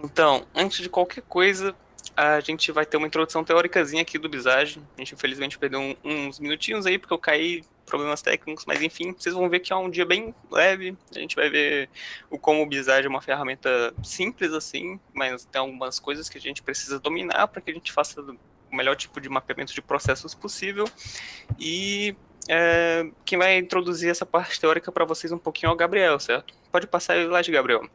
Então, antes de qualquer coisa, a gente vai ter uma introdução teóricazinha aqui do Visage. A gente, infelizmente, perdeu uns minutinhos aí, porque eu caí, problemas técnicos, mas enfim, vocês vão ver que é um dia bem leve. A gente vai ver como o Visage é uma ferramenta simples assim, mas tem algumas coisas que a gente precisa dominar para que a gente faça o melhor tipo de mapeamento de processos possível. E quem vai introduzir essa parte teórica para vocês um pouquinho é o Gabriel, certo? Pode passar aí lá de Gabriel.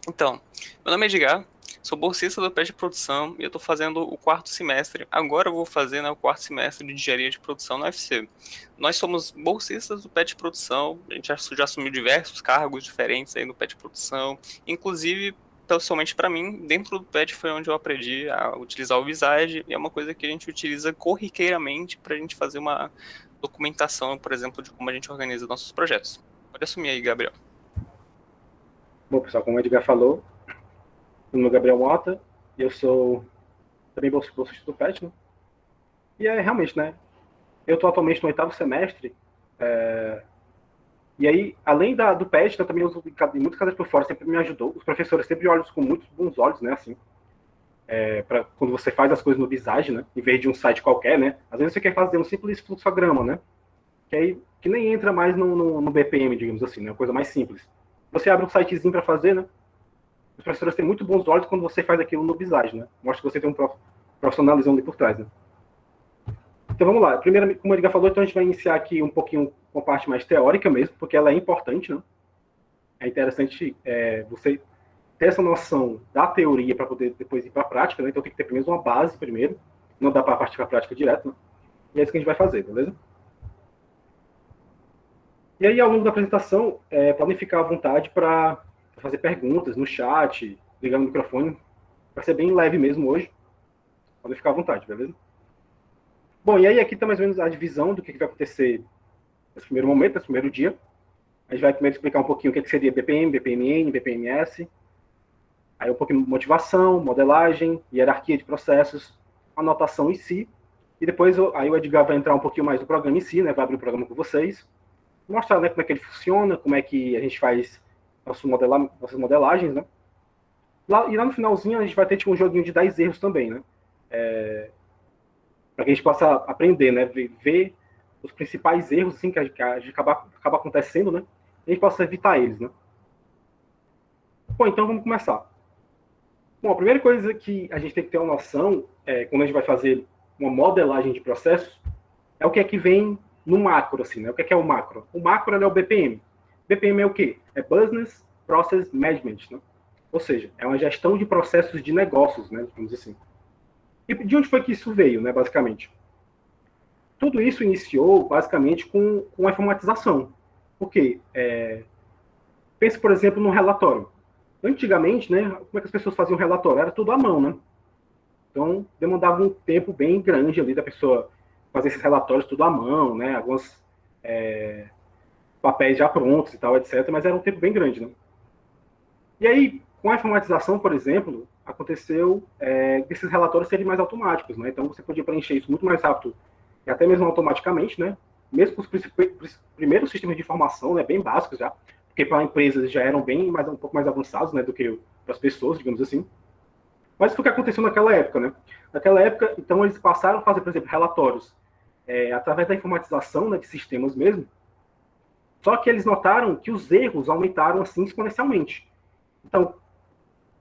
Então, meu nome é Edgar, sou bolsista do PET de Produção e eu estou fazendo o quarto semestre. Agora eu vou fazer, né, o quarto semestre de Engenharia de Produção na UFC. Nós somos bolsistas do PET de Produção, a gente já assumiu diversos cargos diferentes aí no PET de Produção, inclusive, pessoalmente para mim, dentro do PET foi onde eu aprendi a utilizar o Visage, e é uma coisa que a gente utiliza corriqueiramente para a gente fazer uma documentação, por exemplo, de como a gente organiza nossos projetos. Pode assumir aí, Gabriel. Bom, pessoal, como o Edgar falou, meu nome é Gabriel Mota, eu sou também bolsista do PET, né? E realmente, né? Eu estou atualmente no 8º semestre, e aí, além do PET, eu também uso muitas cadeiras por fora, sempre me ajudou. Os professores sempre olham com muitos bons olhos, né? Assim, quando você faz as coisas no Visage, né? Em vez de um site qualquer, né? Às vezes você quer fazer um simples fluxograma, né? Que nem entra mais no BPM, digamos assim, né? Uma coisa mais simples. Você abre um sitezinho para fazer, né? Os professores têm muito bons olhos quando você faz aquilo no Visage, né? Mostra que você tem um profissionalizão ali por trás, né? Então vamos lá. Primeiro, como o Edgar falou, então a gente vai iniciar aqui um pouquinho com a parte mais teórica mesmo, porque ela é importante, né? É interessante você ter essa noção da teoria para poder depois ir para a prática, né? Então tem que ter primeiro uma base primeiro, não dá para partir para a prática direto, né? E é isso que a gente vai fazer, beleza? E aí, ao longo da apresentação, podem ficar à vontade para fazer perguntas no chat, ligar o microfone. Vai ser bem leve mesmo hoje. Podem ficar à vontade, beleza? Bom, e aí aqui está mais ou menos a divisão do que vai acontecer nesse primeiro momento, nesse primeiro dia. A gente vai primeiro explicar um pouquinho o que seria BPM, BPMN, BPMS. Aí um pouquinho de motivação, modelagem, hierarquia de processos, anotação em si. E depois aí o Edgar vai entrar um pouquinho mais no programa em si, né? Vai abrir o programa com vocês. Mostrar, né, como é que ele funciona, como é que a gente faz nossas modelagens, né? E lá no finalzinho a gente vai ter tipo, um joguinho de 10 erros também, né? Para que a gente possa aprender, né? Ver os principais erros assim, que a gente acaba acontecendo, né? E a gente possa evitar eles, né? Bom, então vamos começar. Bom, a primeira coisa que a gente tem que ter uma noção, quando a gente vai fazer uma modelagem de processos, é o que é que vem no macro, assim, né? O que é o macro? O macro é o BPM. BPM é o quê? É Business Process Management, né? Ou seja, é uma gestão de processos de negócios, né? Digamos assim. E de onde foi que isso veio, né? Basicamente. Tudo isso iniciou, basicamente, com a informatização. Por quê? Pense, por exemplo, num relatório. Antigamente, né? Como é que as pessoas faziam relatório? Era tudo à mão, né? Então, demandava um tempo bem grande ali da pessoa fazer esses relatórios tudo à mão, né? Alguns papéis já prontos e tal, etc. Mas era um tempo bem grande, né? E aí, com a informatização, por exemplo, aconteceu desses relatórios serem mais automáticos, né? Então, você podia preencher isso muito mais rápido e até mesmo automaticamente, né? Mesmo com os primeiros sistemas de informação, né? Bem básicos já, porque para empresas já eram um pouco mais avançados, né? Do que para as pessoas, digamos assim. Mas foi o que aconteceu naquela época, né? Naquela época, então, eles passaram a fazer, por exemplo, relatórios através da informatização, né, de sistemas mesmo, só que eles notaram que os erros aumentaram assim exponencialmente. Então,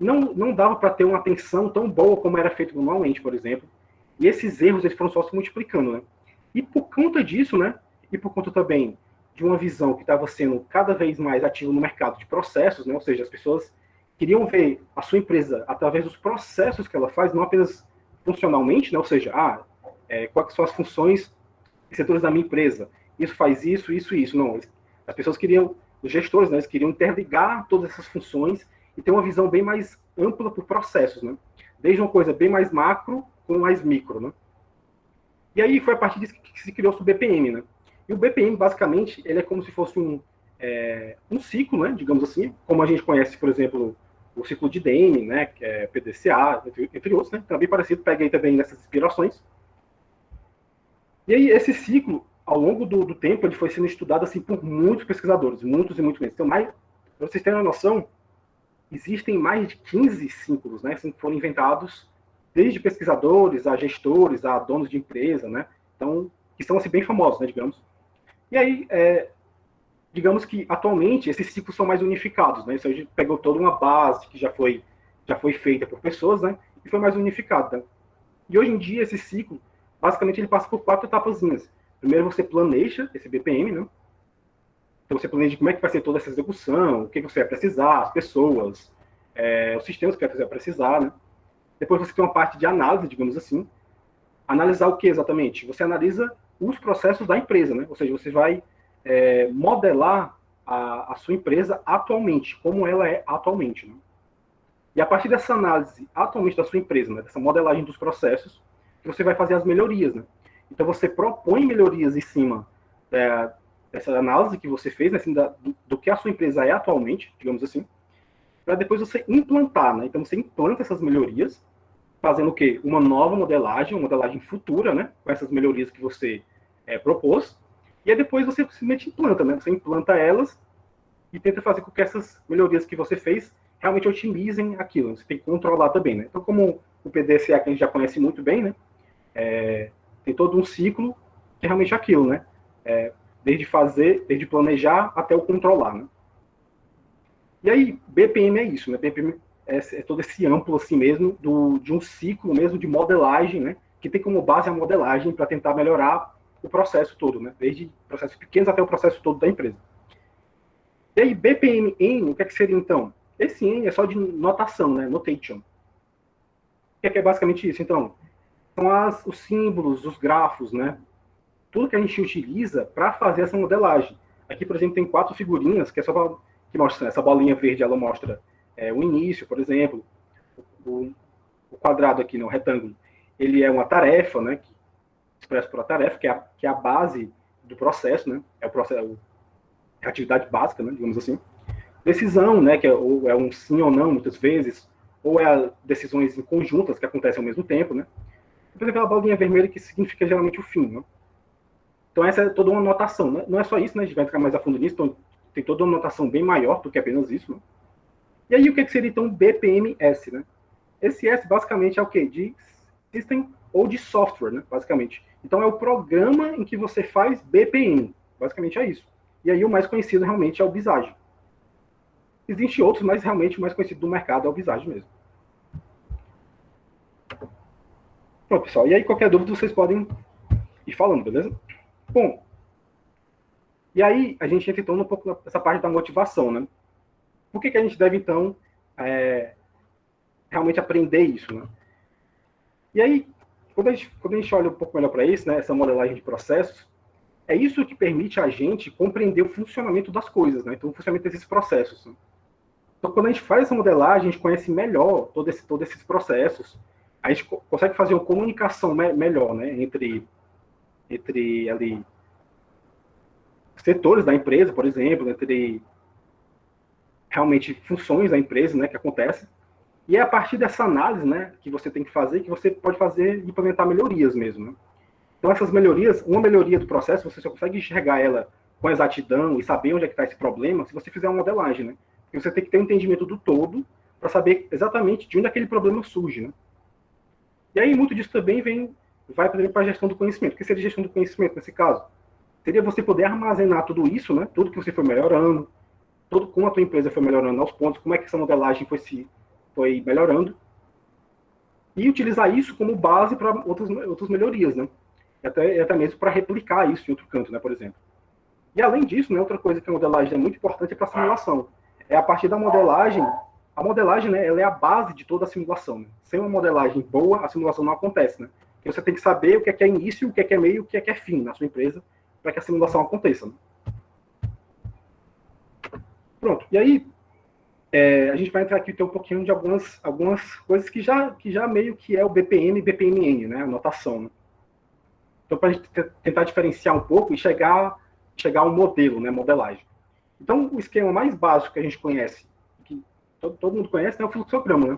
não dava para ter uma atenção tão boa como era feito normalmente, por exemplo. E esses erros eles foram só se multiplicando, né? E por conta disso, né? E por conta também de uma visão que estava sendo cada vez mais ativa no mercado de processos, né? Ou seja, as pessoas queriam ver a sua empresa através dos processos que ela faz, não apenas funcionalmente, né? Ou seja, quais são as funções e setores da minha empresa? Isso faz isso, isso e isso. Não, as pessoas queriam, os gestores, né? Eles queriam interligar todas essas funções e ter uma visão bem mais ampla por processos, né? Desde uma coisa bem mais macro com mais micro, né? E aí foi a partir disso que se criou o BPM, né? E o BPM, basicamente, ele é como se fosse um ciclo, né? Digamos assim, como a gente conhece, por exemplo, o ciclo de Deming, né? Que é PDCA, entre outros, né? Também parecido, peguei também nessas inspirações. E aí esse ciclo, ao longo do tempo, ele foi sendo estudado assim por muitos pesquisadores, muitos e muitos mesmo. Então, para vocês terem uma noção, existem mais de 15 ciclos, né, que foram inventados desde pesquisadores, a gestores, a donos de empresa, né, então, que são assim, bem famosos, né, digamos. E aí, digamos que atualmente esses ciclos são mais unificados, né, isso a gente pegou toda uma base que já foi feita por pessoas, né, e foi mais unificada. Né? E hoje em dia esse ciclo, basicamente ele passa por 4 etapazinhas. Primeiro você planeja esse BPM, né, então você planeja como é que vai ser toda essa execução, o que você vai precisar, as pessoas, os sistemas que você vai precisar, né. Depois você tem uma parte de análise, digamos assim. Analisar o que exatamente? Você analisa os processos da empresa, né? Ou seja, você vai modelar a sua empresa atualmente, como ela é atualmente. Né? E a partir dessa análise atualmente da sua empresa, né? Dessa modelagem dos processos, você vai fazer as melhorias. Né? Então você propõe melhorias em cima dessa análise que você fez, né? Assim, do que a sua empresa é atualmente, digamos assim, para depois você implantar. Né? Então você implanta essas melhorias, fazendo o quê? Uma nova modelagem, uma modelagem futura, né? Com essas melhorias que você propôs. E aí depois você simplesmente implanta, né? Você implanta elas e tenta fazer com que essas melhorias que você fez realmente otimizem aquilo. Você tem que controlar também, né? Então, como o PDCA que a gente já conhece muito bem, né? Tem todo um ciclo que é realmente aquilo, né? Desde planejar até o controlar, né? E aí, BPM é isso, né? BPM é todo esse amplo assim mesmo de um ciclo mesmo de modelagem, né? Que tem como base a modelagem para tentar melhorar o processo todo, né? Desde processos pequenos até o processo todo da empresa. E aí, BPM-N, o que é que seria então? Esse N é só de notação, né? Notation. O que é basicamente isso? Então, são os símbolos, os grafos, né? Tudo que a gente utiliza para fazer essa modelagem. Aqui, por exemplo, tem 4 figurinhas que é só que mostra essa bolinha verde, ela mostra o início, por exemplo. O quadrado aqui, no retângulo, ele é uma tarefa, né? Que expresso por a tarefa, que é a base do processo, né? É o processo, a atividade básica, né? Digamos assim. Decisão, né? Que é um sim ou não, muitas vezes, ou decisões conjuntas que acontecem ao mesmo tempo, né? Depois aquela bolinha vermelha que significa geralmente o fim, né? Então essa é toda uma notação, né? Não é só isso, né? A gente vai entrar mais a fundo nisso, então tem toda uma notação bem maior do que apenas isso, né? E aí o que seria então BPMS, né? Esse S basicamente é o quê? De System ou de software, né? Basicamente. Então é o programa em que você faz BPM. Basicamente é isso. E aí o mais conhecido realmente é o Visage. Existem outros, mas realmente o mais conhecido do mercado é o Visage mesmo. Pronto, pessoal. E aí qualquer dúvida vocês podem ir falando, beleza? Bom, e aí a gente entra então um pouco nessa parte da motivação, né? Por que a gente deve então realmente aprender isso, né? E aí, quando a gente olha um pouco melhor para isso, né, essa modelagem de processos, é isso que permite a gente compreender o funcionamento das coisas, né? Então, o funcionamento desses processos. Né? Então, quando a gente faz essa modelagem, a gente conhece melhor todos esses processos, a gente consegue fazer uma comunicação melhor, né, entre ali setores da empresa, por exemplo, entre realmente funções da empresa, né, que acontecem. E é a partir dessa análise, né, que você tem que fazer, que você pode fazer e implementar melhorias mesmo. Né? Então, essas melhorias, uma melhoria do processo, você só consegue enxergar ela com exatidão e saber onde é que está esse problema se você fizer uma modelagem. Né? Porque você tem que ter um entendimento do todo para saber exatamente de onde aquele problema surge. Né? E aí, muito disso também vai para a gestão do conhecimento. O que seria gestão do conhecimento nesse caso? Seria você poder armazenar tudo isso, né, tudo que você foi melhorando, tudo como a tua empresa foi melhorando aos pontos, como é que essa modelagem foi melhorando, e utilizar isso como base para outras melhorias, né? Até mesmo para replicar isso em outro canto, né, por exemplo. E além disso, né, outra coisa que a modelagem é muito importante é para a simulação. É a partir da modelagem, a modelagem, né, ela é a base de toda a simulação. Né? Sem uma modelagem boa, a simulação não acontece, né? Porque você tem que saber o que é início, o que é meio, o que é fim na sua empresa, para que a simulação aconteça. Né? Pronto. E aí, a gente vai entrar aqui um pouquinho de algumas coisas que já meio que é o BPM e BPMN, né? A notação. Né? Então, para a gente tentar diferenciar um pouco e chegar a um modelo, né? Modelagem. Então, o esquema mais básico que a gente conhece, que todo mundo conhece, é o fluxograma, né?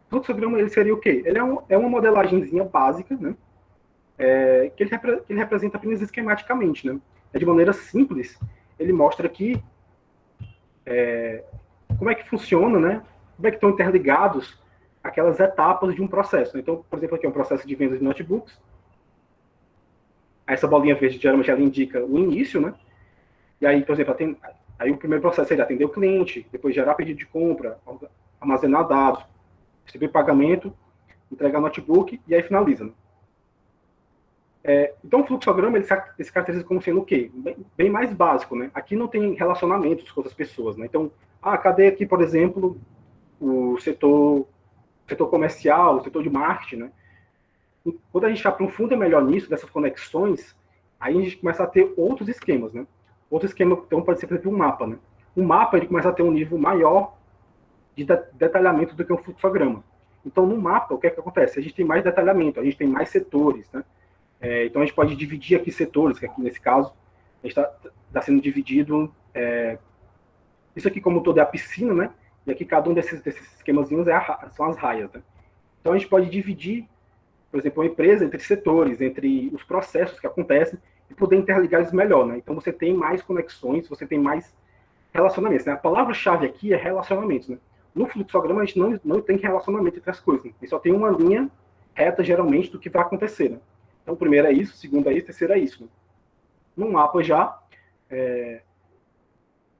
O fluxograma, ele seria o quê? Ele é uma modelagenzinha básica, né? Que ele representa apenas esquematicamente, né? De maneira simples, ele mostra aqui como é que funciona, né? como é que estão interligados aquelas etapas de um processo. Né? Então, por exemplo, aqui é um processo de venda de notebooks. Essa bolinha verde, geralmente, ela indica o início, né? E aí, por exemplo, aí o primeiro processo seria atender o cliente, depois gerar pedido de compra, armazenar dados, receber pagamento, entregar notebook, e aí finaliza. Né? Então, o fluxograma, ele se caracteriza como sendo o quê? Bem mais básico, né? Aqui não tem relacionamentos com outras pessoas, né? Então, cadê aqui, por exemplo, o setor comercial, o setor de marketing, né? Quando a gente aprofunda melhor nisso, dessas conexões, aí a gente começa a ter outros esquemas, né? Outro esquema, então, pode ser, por exemplo, um mapa, né? O mapa, ele começa a ter um nível maior de detalhamento do que um fluxograma. Então, no mapa, o que é que acontece? A gente tem mais detalhamento, a gente tem mais setores, né? Então, a gente pode dividir aqui setores, que aqui, nesse caso, a gente está sendo dividido... isso aqui, como todo, é a piscina, né? E aqui, cada um desses esquemazinhos são as raias, né? Então, a gente pode dividir, por exemplo, uma empresa entre setores, entre os processos que acontecem, e poder interligar eles melhor, né? Então, você tem mais conexões, você tem mais relacionamentos, né? A palavra-chave aqui é relacionamentos, né? No fluxograma, a gente não tem relacionamento entre as coisas, né? A gente só tem uma linha reta, geralmente, do que vai acontecer, né? Então, o primeiro é isso, o segundo é isso, o terceiro é isso. Né? No mapa, já,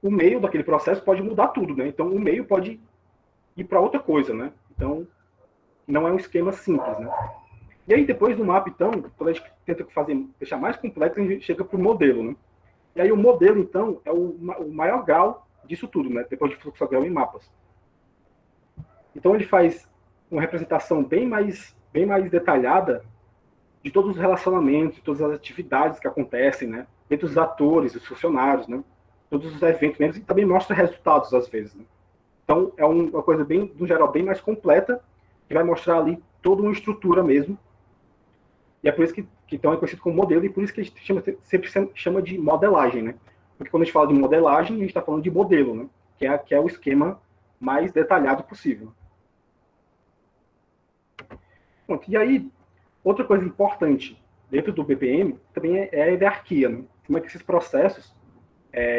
o meio daquele processo pode mudar tudo, né? Então, o meio pode ir para outra coisa, né? Então, não é um esquema simples, né? E aí, depois do mapa, então, quando a gente tenta deixar mais complexo, a gente chega para o modelo, né? E aí, o modelo, então, é o maior grau disso tudo, né? Depois de fluxograma e mapas. Então, ele faz uma representação bem mais detalhada de todos os relacionamentos, de todas as atividades que acontecem, né? Entre os atores, os funcionários, né? Todos os eventos mesmo, e também mostra resultados, às vezes, né? Então, é uma coisa, bem, no geral, bem mais completa, que vai mostrar ali toda uma estrutura mesmo. E é por isso que então é conhecido como modelo, e por isso que a gente sempre chama de modelagem, né? Porque quando a gente fala de modelagem, a gente está falando de modelo, né? Que é o esquema mais detalhado possível. Pronto, e aí, outra coisa importante dentro do BPM também é a hierarquia, né? Como é que esses processos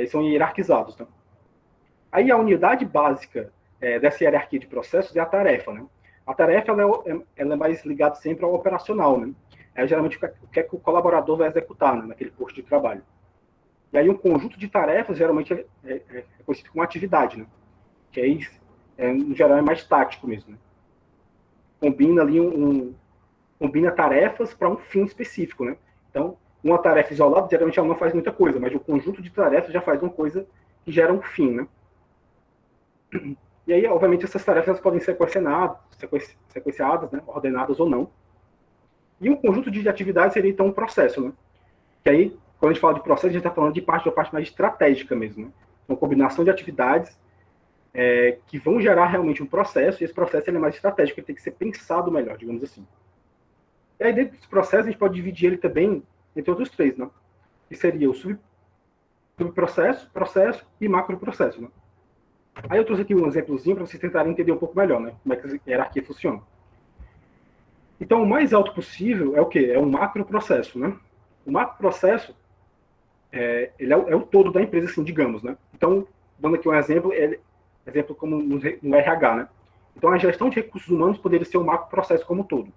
são hierarquizados, né? Aí a unidade básica dessa hierarquia de processos é a tarefa, né? A tarefa ela é mais ligada sempre ao operacional, né? Geralmente o que é que o colaborador vai executar, né, naquele posto de trabalho. E aí um conjunto de tarefas geralmente é conhecido como atividade, né? Que aí, no geral, é mais tático mesmo, né? Combina ali combina tarefas para um fim específico, né? Então, uma tarefa isolada, geralmente ela não faz muita coisa, mas o conjunto de tarefas já faz uma coisa que gera um fim, né? E aí, obviamente, essas tarefas elas podem ser sequenciadas, né? Ordenadas ou não. E um conjunto de atividades seria, então, um processo, né? Que aí, quando a gente fala de processo, a gente está falando de uma parte mais estratégica mesmo, né? Uma combinação de atividades que vão gerar realmente um processo, e esse processo ele é mais estratégico, ele tem que ser pensado melhor, digamos assim. E aí, dentro desse processo, a gente pode dividir ele também entre outros três, né? Que seria o subprocesso, processo e macroprocesso, né? Aí eu trouxe aqui um exemplozinho para vocês tentarem entender um pouco melhor, né? Como é que a hierarquia funciona. Então, o mais alto possível é o quê? É um macroprocesso, né? O macroprocesso, ele é o todo da empresa, assim, digamos, né? Então, dando aqui um exemplo, exemplo como no RH, né? Então, a gestão de recursos humanos poderia ser um macroprocesso como um todo.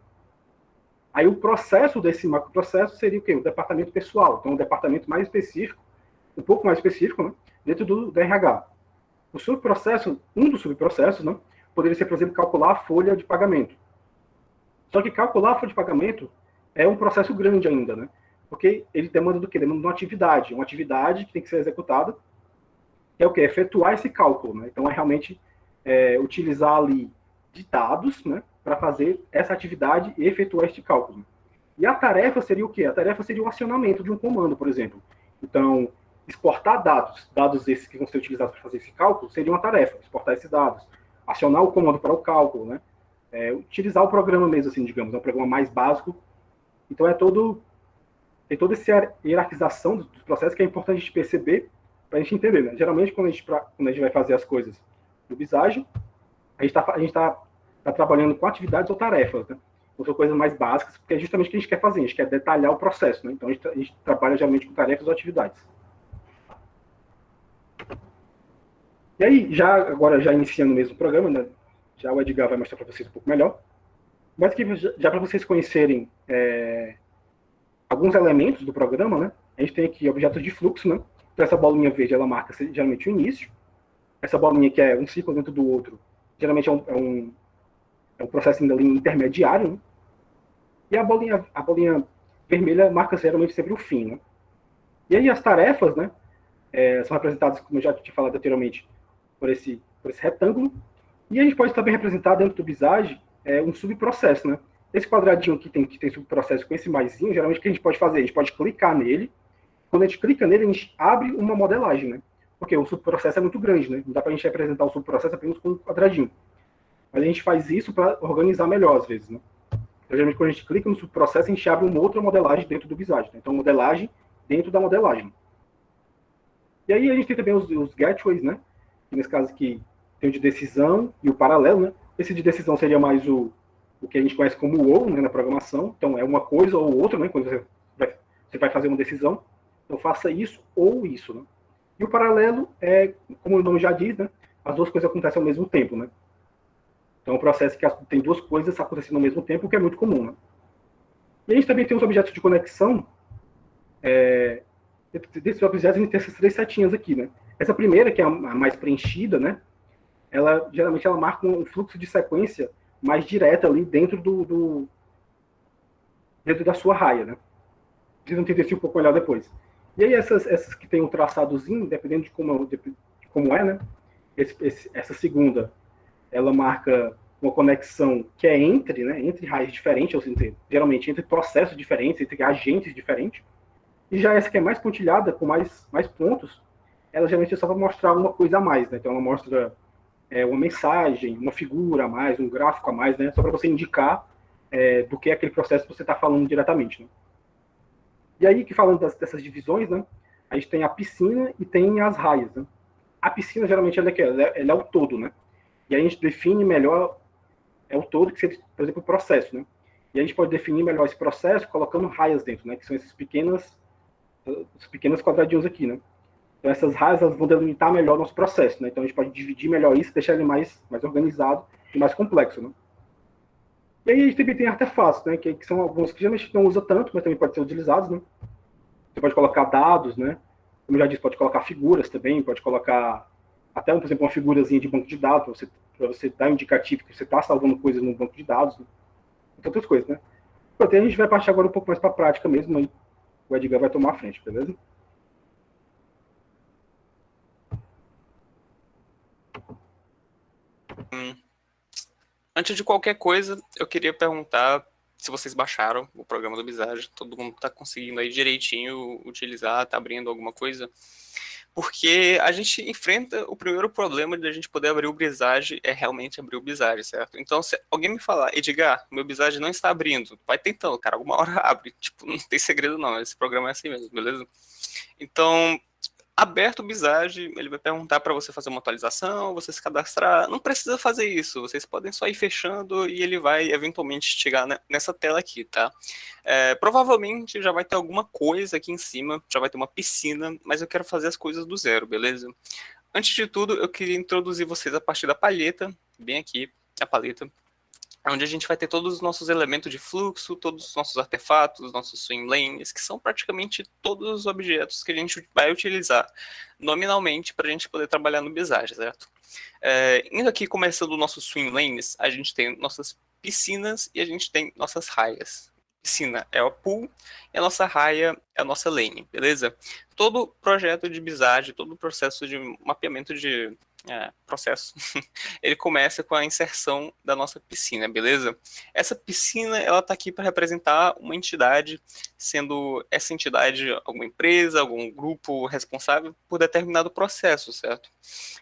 Aí, o processo desse macroprocesso seria o quê? O departamento pessoal. Então, um departamento mais específico, um pouco mais específico, né? Dentro do RH. O subprocesso, um dos subprocessos, né? Poderia ser, por exemplo, calcular a folha de pagamento. Só que calcular a folha de pagamento é um processo grande ainda, né? Porque ele demanda do quê? Demanda de uma atividade que tem que ser executada, que é o quê? Efetuar esse cálculo, né? Então, é realmente utilizar ali de dados, né? Para fazer essa atividade e efetuar este cálculo. E a tarefa seria o quê? A tarefa seria o acionamento de um comando, por exemplo. Então, exportar dados esses que vão ser utilizados para fazer esse cálculo, seria uma tarefa, exportar esses dados. Acionar o comando para o cálculo, né? Utilizar o programa mesmo, assim, digamos, é um programa mais básico. Então, tem toda essa hierarquização dos processos que é importante a gente perceber para a gente entender, né? Geralmente, quando a gente vai fazer as coisas no Visage, a gente está trabalhando com atividades ou tarefas, né? Então, são coisas mais básicas, porque é justamente o que a gente quer fazer, a gente quer detalhar o processo, né? Então, a gente trabalha geralmente com tarefas ou atividades. E aí, agora já iniciando mesmo o programa, né? Já o Edgar vai mostrar para vocês um pouco melhor. Mas que já para vocês conhecerem alguns elementos do programa, né? A gente tem aqui objetos de fluxo, né? Então essa bolinha verde, ela marca geralmente o início. Essa bolinha que é um ciclo dentro do outro, geralmente é um processo ainda ali intermediário, né? E a bolinha vermelha marca geralmente sempre o fim, né? E aí as tarefas, né? São representadas, como eu já tinha falado anteriormente, por esse retângulo. E a gente pode também representar dentro do Visage um subprocesso, né? Esse quadradinho aqui que tem subprocesso com esse maisinho, geralmente o que a gente pode fazer? A gente pode clicar nele. Quando a gente clica nele, a gente abre uma modelagem, né? Porque o subprocesso é muito grande, né? Não dá para a gente representar o subprocesso apenas com um quadradinho. Mas a gente faz isso para organizar melhor, às vezes, né? Então, geralmente, quando a gente clica no subprocesso, a gente abre uma outra modelagem dentro do Visage, né? Então, modelagem dentro da modelagem. E aí a gente tem também os gateways, né? Nesse caso aqui, tem o de decisão e o paralelo, né? Esse de decisão seria mais o que a gente conhece como ou, né, na programação. Então, é uma coisa ou outra, né? Quando você vai fazer uma decisão. Então, faça isso ou isso, né? E o paralelo é, como o nome já diz, né? As duas coisas acontecem ao mesmo tempo, né? Então, é um processo que tem duas coisas acontecendo ao mesmo tempo, o que é muito comum, né? E a gente também tem os objetos de conexão. Desses objetos, a gente tem essas três setinhas aqui, né? Essa primeira, que é a mais preenchida, né? Geralmente ela marca um fluxo de sequência mais direto ali dentro dentro da sua raia, né? Vocês vão entender isso um pouco melhor depois. E aí essas que tem um traçadozinho, dependendo de como é, né? Essa segunda, ela marca uma conexão que é entre raias diferentes, ou seja, geralmente entre processos diferentes, entre agentes diferentes. E já essa que é mais pontilhada, com mais pontos, ela geralmente é só para mostrar uma coisa a mais, né? Então ela mostra uma mensagem, uma figura a mais, um gráfico a mais, né? Só para você indicar do que é aquele processo que você está falando diretamente, né? E aí, que falando dessas divisões, né? A gente tem a piscina e tem as raias, né? A piscina, geralmente, ela é o todo, né? E a gente define melhor o todo, que seria, por exemplo, o processo, né? E a gente pode definir melhor esse processo colocando raias dentro, né? Que são esses pequenos quadradinhos aqui, né? Então, essas raias elas vão delimitar melhor o nosso processo, né? Então, a gente pode dividir melhor isso, deixar ele mais organizado e mais complexo, né? E aí, a gente também tem artefatos, né? Que são alguns que geralmente não usa tanto, mas também podem ser utilizados, né? Você pode colocar dados, né? Como eu já disse, pode colocar figuras também, pode colocar até, por exemplo, uma figurazinha de banco de dados, para você dar um indicativo que você está salvando coisas no banco de dados, né? Então, outras coisas, né? Pronto, a gente vai partir agora um pouco mais para a prática mesmo, aí o Edgar vai tomar a frente, beleza? Antes de qualquer coisa, eu queria perguntar se vocês baixaram o programa do Visage, todo mundo está conseguindo aí direitinho utilizar, está abrindo alguma coisa. Porque a gente enfrenta o primeiro problema de a gente poder abrir o Visage é realmente abrir o Visage, certo? Então, se alguém me falar, Edgar, meu Visage não está abrindo, vai tentando, cara, alguma hora abre. Tipo, não tem segredo não, esse programa é assim mesmo, beleza? Então, aberto o Visage, ele vai perguntar para você fazer uma atualização, você se cadastrar. Não precisa fazer isso, vocês podem só ir fechando e ele vai eventualmente chegar nessa tela aqui, tá? Provavelmente já vai ter alguma coisa aqui em cima, já vai ter uma piscina, mas eu quero fazer as coisas do zero, beleza? Antes de tudo, eu queria introduzir vocês a partir da palheta, bem aqui, a paleta, onde a gente vai ter todos os nossos elementos de fluxo, todos os nossos artefatos, nossos swim lanes, que são praticamente todos os objetos que a gente vai utilizar nominalmente para a gente poder trabalhar no Visage, certo? Indo aqui, começando o nosso swim lanes, a gente tem nossas piscinas e a gente tem nossas raias. Piscina é o pool e a nossa raia é a nossa lane, beleza? Todo projeto de Visage, todo processo de mapeamento de processo, ele começa com a inserção da nossa piscina, beleza? Essa piscina, ela tá aqui para representar uma entidade, sendo essa entidade alguma empresa, algum grupo responsável por determinado processo, certo?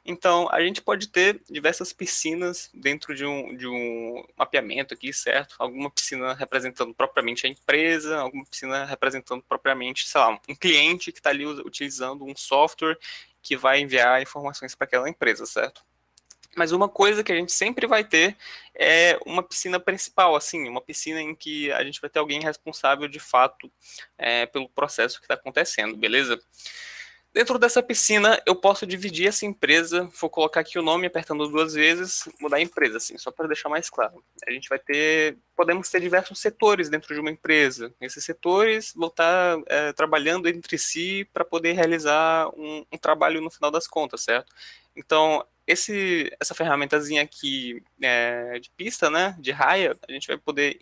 Então, a gente pode ter diversas piscinas dentro de um mapeamento aqui, certo? Alguma piscina representando propriamente a empresa, alguma piscina representando propriamente, sei lá, um cliente que está ali utilizando um software que vai enviar informações para aquela empresa, certo? Mas uma coisa que a gente sempre vai ter é uma piscina principal, assim, uma piscina em que a gente vai ter alguém responsável de fato pelo processo que está acontecendo, beleza? Dentro dessa piscina, eu posso dividir essa empresa, vou colocar aqui o nome apertando 2 vezes, mudar a empresa, assim, só para deixar mais claro. A gente vai ter, podemos ter diversos setores dentro de uma empresa. Esses setores vão estar trabalhando entre si para poder realizar um trabalho no final das contas, certo? Então, essa ferramentazinha aqui de pista, né, de raia, a gente vai poder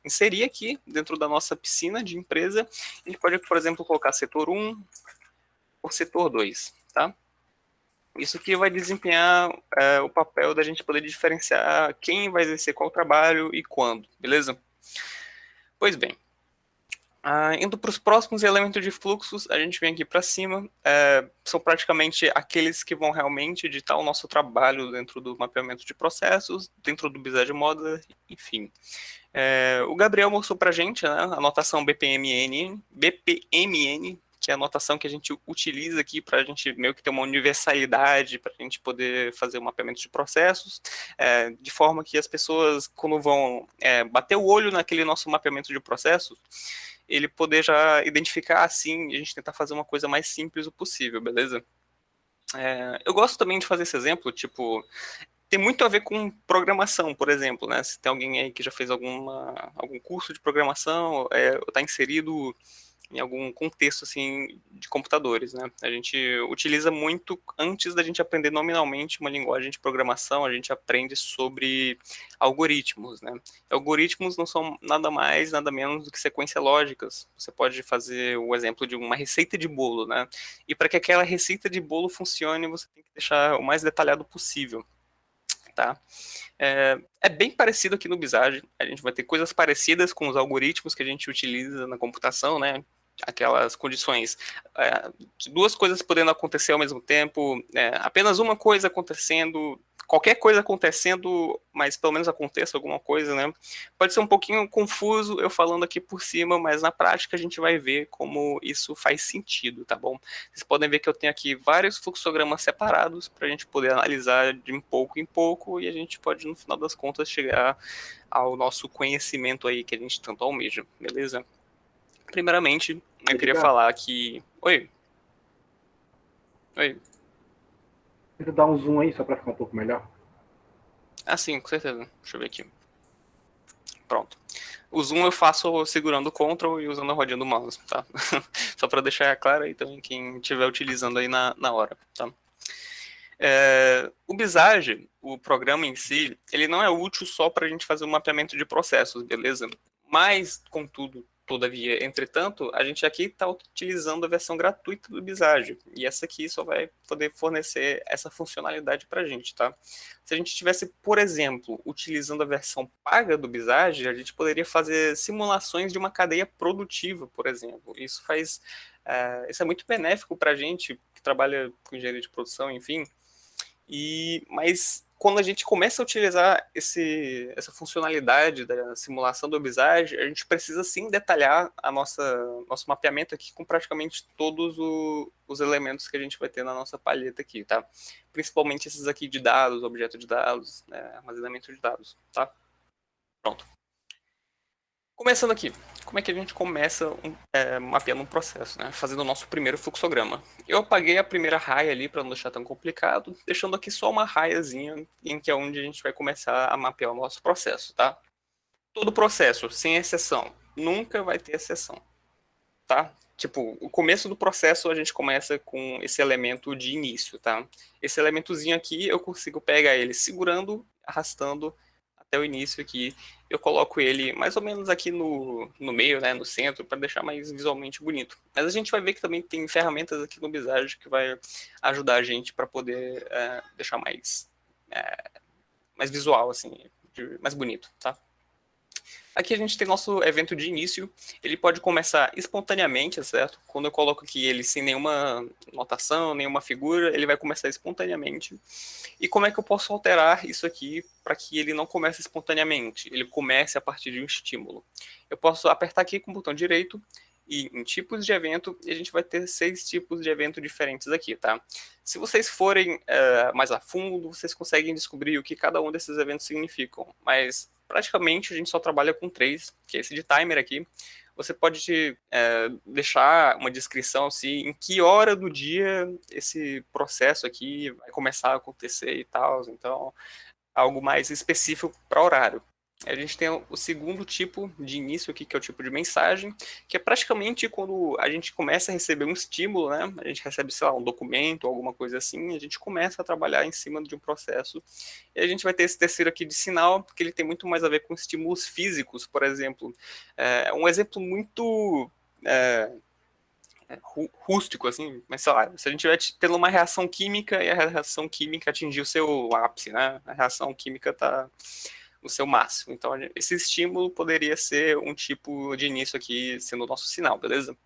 inserir aqui dentro da nossa piscina de empresa. A gente pode, por exemplo, colocar setor 1, por setor 2, tá? Isso aqui vai desempenhar o papel da gente poder diferenciar quem vai exercer qual trabalho e quando, beleza? Pois bem, indo para os próximos elementos de fluxos, a gente vem aqui para cima, são praticamente aqueles que vão realmente editar o nosso trabalho dentro do mapeamento de processos, dentro do Business Model, enfim. O Gabriel mostrou para a gente, né, a notação BPMN, que é a notação que a gente utiliza aqui para a gente meio que ter uma universalidade, para a gente poder fazer o mapeamento de processos, de forma que as pessoas, quando vão bater o olho naquele nosso mapeamento de processos, ele poder já identificar assim, e a gente tentar fazer uma coisa mais simples o possível, beleza? Eu gosto também de fazer esse exemplo, tipo, tem muito a ver com programação, por exemplo, né? Se tem alguém aí que já fez algum curso de programação, ou está inserido em algum contexto assim de computadores, né? A gente utiliza muito antes da gente aprender nominalmente uma linguagem de programação, a gente aprende sobre algoritmos, né? Algoritmos não são nada mais, nada menos do que sequências lógicas. Você pode fazer o exemplo de uma receita de bolo, né? E para que aquela receita de bolo funcione, você tem que deixar o mais detalhado possível. Tá? É bem parecido aqui no Visage. A gente vai ter coisas parecidas com os algoritmos que a gente utiliza na computação, né? Aquelas condições de 2 coisas podendo acontecer ao mesmo tempo, apenas uma coisa acontecendo, qualquer coisa acontecendo, mas pelo menos aconteça alguma coisa, né? Pode ser um pouquinho confuso eu falando aqui por cima, mas na prática a gente vai ver como isso faz sentido, tá bom? Vocês podem ver que eu tenho aqui vários fluxogramas separados para a gente poder analisar de em pouco e a gente pode, no final das contas, chegar ao nosso conhecimento aí que a gente tanto almeja, beleza? Primeiramente, eu queria falar que... Oi. Tenta dar um zoom aí, só para ficar um pouco melhor. Sim, com certeza. Deixa eu ver aqui. Pronto. O zoom eu faço segurando o Ctrl e usando a rodinha do mouse, tá? Só para deixar claro aí também quem estiver utilizando aí na hora, tá? O Visage, o programa em si, ele não é útil só para a gente fazer o mapeamento de processos, beleza? Mas, contudo, todavia, entretanto, a gente aqui está utilizando a versão gratuita do Visage, e essa aqui só vai poder fornecer essa funcionalidade para a gente, tá? Se a gente estivesse, por exemplo, utilizando a versão paga do Visage, a gente poderia fazer simulações de uma cadeia produtiva, por exemplo. Isso é muito benéfico para a gente que trabalha com engenharia de produção, enfim. Mas quando a gente começa a utilizar essa funcionalidade da simulação do Visage, a gente precisa sim detalhar nosso mapeamento aqui com praticamente todos os elementos que a gente vai ter na nossa palheta aqui, tá? Principalmente esses aqui de dados, objeto de dados, armazenamento de dados, tá? Pronto. Começando aqui, como é que a gente começa mapeando um processo, né? Fazendo o nosso primeiro fluxograma. Eu apaguei a primeira raia ali para não deixar tão complicado, deixando aqui só uma raiazinha em que é onde a gente vai começar a mapear o nosso processo, tá? Todo processo, sem exceção, nunca vai ter exceção, tá? Tipo, o começo do processo a gente começa com esse elemento de início, tá? Esse elementozinho aqui eu consigo pegar ele segurando, arrastando até o início aqui, eu coloco ele mais ou menos aqui no meio, né, no centro, para deixar mais visualmente bonito. Mas a gente vai ver que também tem ferramentas aqui no Visage que vai ajudar a gente para poder deixar mais visual, assim, mais bonito, tá? Aqui a gente tem nosso evento de início, ele pode começar espontaneamente, certo? Quando eu coloco aqui ele sem nenhuma notação, nenhuma figura, ele vai começar espontaneamente. E como é que eu posso alterar isso aqui para que ele não comece espontaneamente? Ele comece a partir de um estímulo. Eu posso apertar aqui com o botão direito e em tipos de evento, e a gente vai ter 6 tipos de evento diferentes aqui, tá? Se vocês forem mais a fundo, vocês conseguem descobrir o que cada um desses eventos significam, mas praticamente a gente só trabalha com 3, que é esse de timer aqui. Você pode deixar uma descrição assim, em que hora do dia esse processo aqui vai começar a acontecer e tal. Então, algo mais específico para horário. A gente tem o segundo tipo de início aqui, que é o tipo de mensagem, que é praticamente quando a gente começa a receber um estímulo, né? A gente recebe, sei lá, um documento, alguma coisa assim, a gente começa a trabalhar em cima de um processo. E a gente vai ter esse terceiro aqui de sinal, que ele tem muito mais a ver com estímulos físicos, por exemplo. Um exemplo muito rústico, assim, mas sei lá, se a gente estiver tendo uma reação química e a reação química atingir o seu ápice, né? A reação química está no seu máximo. Então, esse estímulo poderia ser um tipo de início aqui, sendo o nosso sinal, beleza?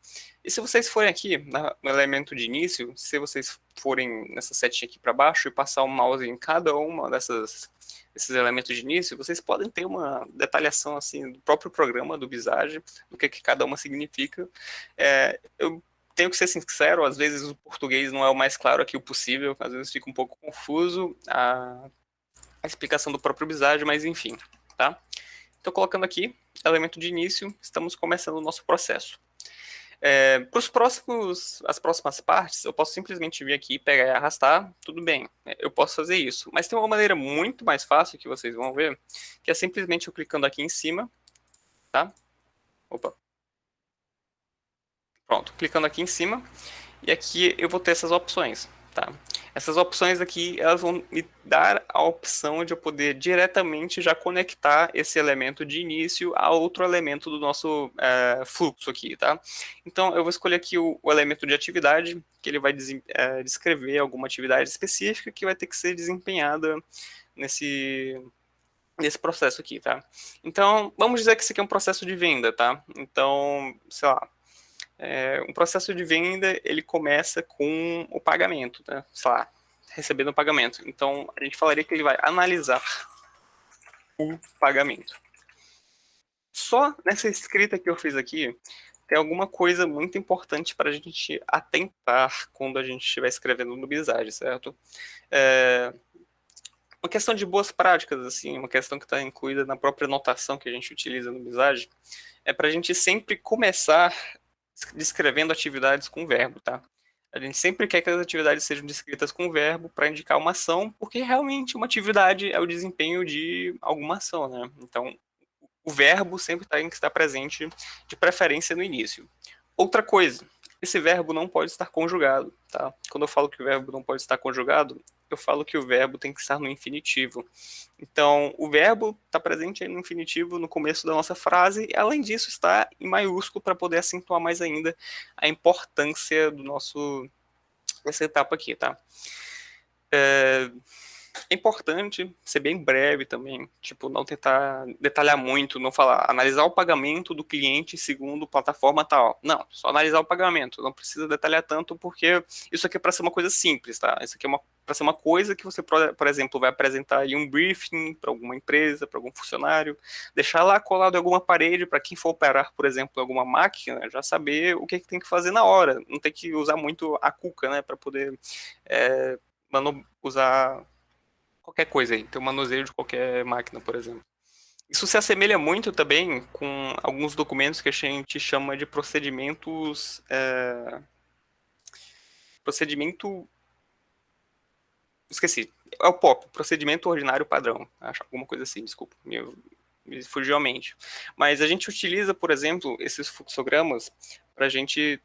E se vocês forem aqui no elemento de início, se vocês forem nessa setinha aqui para baixo e passar o mouse em cada uma desses elementos de início, vocês podem ter uma detalhação assim do próprio programa do Visage, do que cada uma significa. Eu tenho que ser sincero, às vezes o português não é o mais claro aqui o possível, às vezes fica um pouco confuso a explicação do próprio Visage, mas enfim, tá? Estou colocando aqui, elemento de início, estamos começando o nosso processo. Para as próximas partes, eu posso simplesmente vir aqui, pegar e arrastar, tudo bem, eu posso fazer isso. Mas tem uma maneira muito mais fácil que vocês vão ver, que é simplesmente eu clicando aqui em cima, tá? Opa. Pronto, clicando aqui em cima, e aqui eu vou ter essas opções, tá? Essas opções aqui, elas vão me dar a opção de eu poder diretamente já conectar esse elemento de início a outro elemento do nosso fluxo aqui, tá? Então, eu vou escolher aqui o elemento de atividade, que ele vai descrever alguma atividade específica que vai ter que ser desempenhada nesse processo aqui, tá? Então, vamos dizer que isso aqui é um processo de venda, tá? Então, sei lá, um processo de venda, ele começa com o pagamento, né? Sei lá, recebendo o pagamento. Então, a gente falaria que ele vai analisar o pagamento. Só nessa escrita que eu fiz aqui, tem alguma coisa muito importante para a gente atentar quando a gente estiver escrevendo no Visage, certo? Uma questão de boas práticas, assim, uma questão que está incluída na própria notação que a gente utiliza no Visage, é para a gente sempre começar descrevendo atividades com verbo, tá? A gente sempre quer que as atividades sejam descritas com verbo para indicar uma ação, porque realmente uma atividade é o desempenho de alguma ação, né? Então, o verbo sempre tem que estar presente, de preferência no início. Outra coisa, esse verbo não pode estar conjugado, tá? Quando eu falo que o verbo não pode estar conjugado, eu falo que o verbo tem que estar no infinitivo. Então, o verbo está presente aí no infinitivo no começo da nossa frase, e além disso está em maiúsculo para poder acentuar mais ainda a importância dessa etapa aqui, tá? É importante ser bem breve também, tipo, não tentar detalhar muito, não falar, analisar o pagamento do cliente segundo plataforma tal. Não, só analisar o pagamento, não precisa detalhar tanto, porque isso aqui é para ser uma coisa simples, tá? Isso aqui é para ser uma coisa que você, por exemplo, vai apresentar aí um briefing para alguma empresa, para algum funcionário, deixar lá colado em alguma parede para quem for operar, por exemplo, alguma máquina, já saber o que tem que fazer na hora, não tem que usar muito a cuca, né, para poder usar qualquer coisa aí, ter o manuseio de qualquer máquina, por exemplo. Isso se assemelha muito também com alguns documentos que a gente chama de procedimentos. Procedimento. Esqueci. É o POP, Procedimento Ordinário Padrão. Acho alguma coisa assim, desculpa. Me fugiu a mente. Mas a gente utiliza, por exemplo, esses fluxogramas para a gente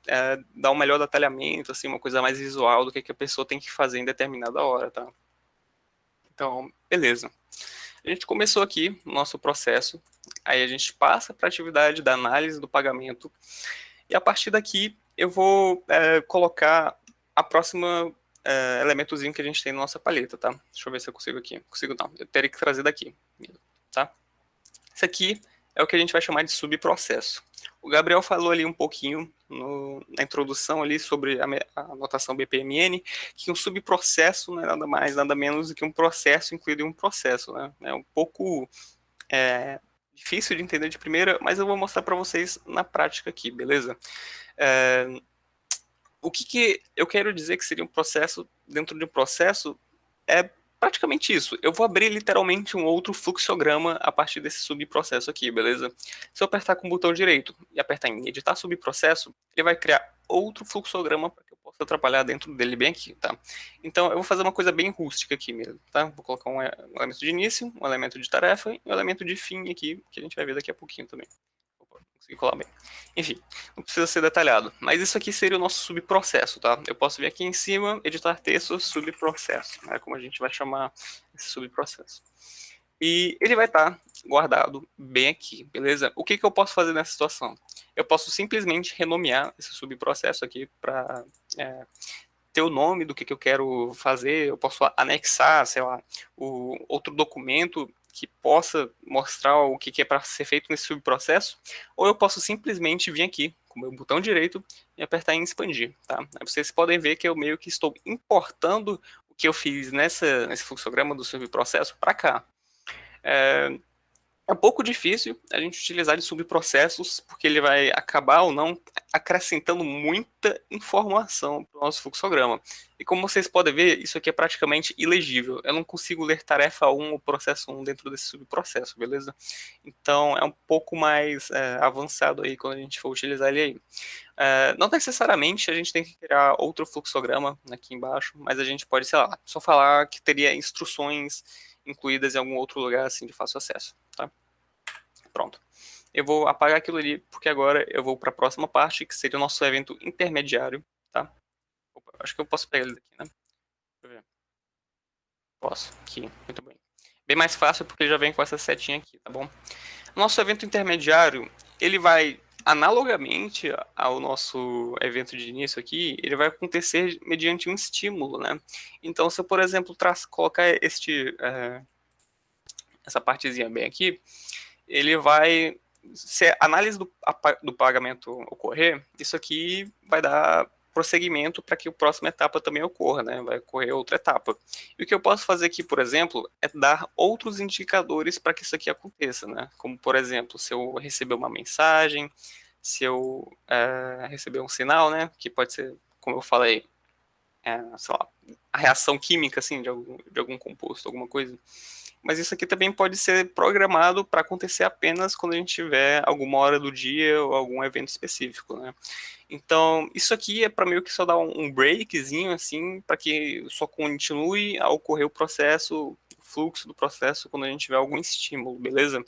dar um melhor detalhamento, assim, uma coisa mais visual do que a pessoa tem que fazer em determinada hora, tá? Então, beleza. A gente começou aqui o nosso processo, aí a gente passa para a atividade da análise do pagamento, e a partir daqui eu vou colocar a próxima elementozinho que a gente tem na nossa paleta, tá? Deixa eu ver se eu consigo aqui. Consigo não, eu teria que trazer daqui, tá? Isso aqui é o que a gente vai chamar de subprocesso. O Gabriel falou ali um pouquinho na introdução ali sobre a notação BPMN, que um subprocesso não é nada mais, nada menos do que um processo incluído em um processo, né? É um pouco difícil de entender de primeira, mas eu vou mostrar para vocês na prática aqui, beleza? O que eu quero dizer que seria um processo dentro de um processo é praticamente isso. Eu vou abrir literalmente um outro fluxograma a partir desse subprocesso aqui, beleza? Se eu apertar com o botão direito e apertar em editar subprocesso, ele vai criar outro fluxograma para que eu possa trabalhar dentro dele bem aqui, tá? Então eu vou fazer uma coisa bem rústica aqui mesmo, tá? Vou colocar um elemento de início, um elemento de tarefa e um elemento de fim aqui, que a gente vai ver daqui a pouquinho também. Opa, consegui colar bem. Enfim, não precisa ser detalhado. Mas isso aqui seria o nosso subprocesso, tá? Eu posso vir aqui em cima, editar texto, subprocesso. É como a gente vai chamar esse subprocesso. E ele vai estar guardado bem aqui, beleza? O que eu posso fazer nessa situação? Eu posso simplesmente renomear esse subprocesso aqui para ter o nome do que eu quero fazer. Eu posso anexar, sei lá, o outro documento que possa mostrar o que é para ser feito nesse subprocesso, ou eu posso simplesmente vir aqui com o meu botão direito e apertar em expandir, tá? Aí vocês podem ver que eu meio que estou importando o que eu fiz nesse fluxograma do subprocesso para cá. É um pouco difícil a gente utilizar de subprocessos, porque ele vai acabar ou não acrescentando muita informação para o nosso fluxograma. E como vocês podem ver, isso aqui é praticamente ilegível. Eu não consigo ler tarefa 1 ou processo 1 dentro desse subprocesso, beleza? Então é um pouco mais avançado aí quando a gente for utilizar ele aí. Não necessariamente a gente tem que criar outro fluxograma aqui embaixo, mas a gente pode, sei lá, só falar que teria instruções incluídas em algum outro lugar assim de fácil acesso, tá? Pronto. Eu vou apagar aquilo ali, porque agora eu vou para a próxima parte, que seria o nosso evento intermediário, tá? Opa, acho que eu posso pegar ele daqui, né? Deixa eu ver. Posso, aqui, muito bem. Bem mais fácil, porque ele já vem com essa setinha aqui, tá bom? Nosso evento intermediário, ele vai, analogamente ao nosso evento de início aqui, ele vai acontecer mediante um estímulo, né? Então, se eu, por exemplo, colocar essa partezinha bem aqui, ele vai, se a análise do pagamento ocorrer, isso aqui vai dar prosseguimento para que a próxima etapa também ocorra, né? Vai ocorrer outra etapa. E o que eu posso fazer aqui, por exemplo, é dar outros indicadores para que isso aqui aconteça, né? Como, por exemplo, se eu receber uma mensagem, se eu receber um sinal, né? Que pode ser, como eu falei, sei lá, a reação química, assim, de algum composto, alguma coisa. Mas isso aqui também pode ser programado para acontecer apenas quando a gente tiver alguma hora do dia ou algum evento específico, né? Então, isso aqui é para meio que só dar um breakzinho, assim, para que só continue a ocorrer o processo, o fluxo do processo quando a gente tiver algum estímulo, beleza?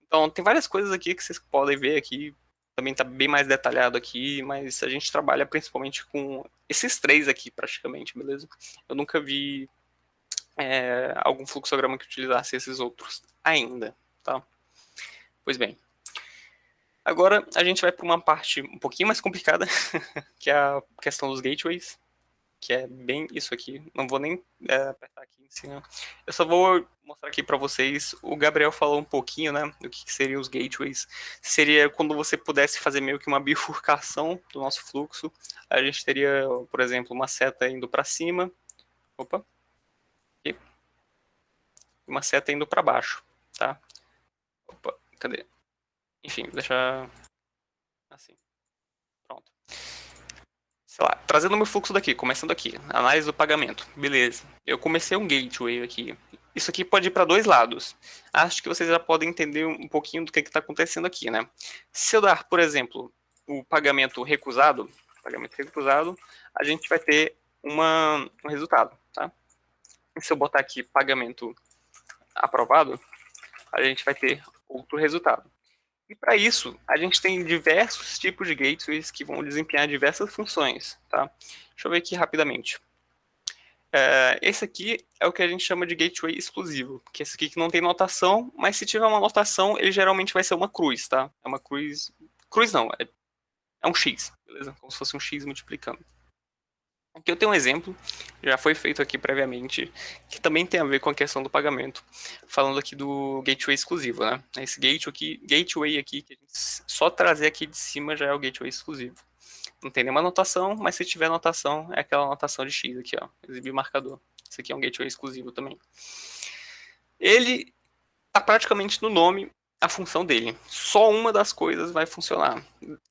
Então, tem várias coisas aqui que vocês podem ver aqui, também está bem mais detalhado aqui, mas a gente trabalha principalmente com esses três aqui, praticamente, beleza? Eu nunca vi algum fluxograma que utilizasse esses outros ainda, tá? Pois bem. Agora a gente vai para uma parte um pouquinho mais complicada, que é a questão dos gateways, que é bem isso aqui. Não vou nem apertar aqui em cima. Eu só vou mostrar aqui para vocês. O Gabriel falou um pouquinho, né, do que seriam os gateways. Seria quando você pudesse fazer meio que uma bifurcação do nosso fluxo. A gente teria, por exemplo, uma seta indo para cima. Opa. Aqui. Uma seta indo para baixo, tá? Opa, cadê? Enfim, deixar assim. Pronto. Sei lá, trazendo meu fluxo daqui, começando aqui, análise do pagamento. Beleza. Eu comecei um gateway aqui. Isso aqui pode ir para dois lados. Acho que vocês já podem entender um pouquinho do que está acontecendo aqui, né? Se eu dar, por exemplo, o pagamento recusado, a gente vai ter um resultado, tá? E se eu botar aqui pagamento aprovado, a gente vai ter outro resultado. E para isso, a gente tem diversos tipos de gateways que vão desempenhar diversas funções, tá? Deixa eu ver aqui rapidamente. Esse aqui é o que a gente chama de gateway exclusivo, que é esse aqui que não tem notação, mas se tiver uma notação, ele geralmente vai ser uma cruz, tá? É uma cruz... Cruz não, é um X, beleza? Como se fosse um X multiplicando. Aqui eu tenho um exemplo, já foi feito aqui previamente, que também tem a ver com a questão do pagamento, falando aqui do gateway exclusivo, né? Esse gateway aqui, que a gente só trazer aqui de cima já é o gateway exclusivo. Não tem nenhuma anotação, mas se tiver anotação, é aquela anotação de X aqui, ó, exibir marcador. Esse aqui é um gateway exclusivo também. Ele está praticamente no nome a função dele. Só uma das coisas vai funcionar.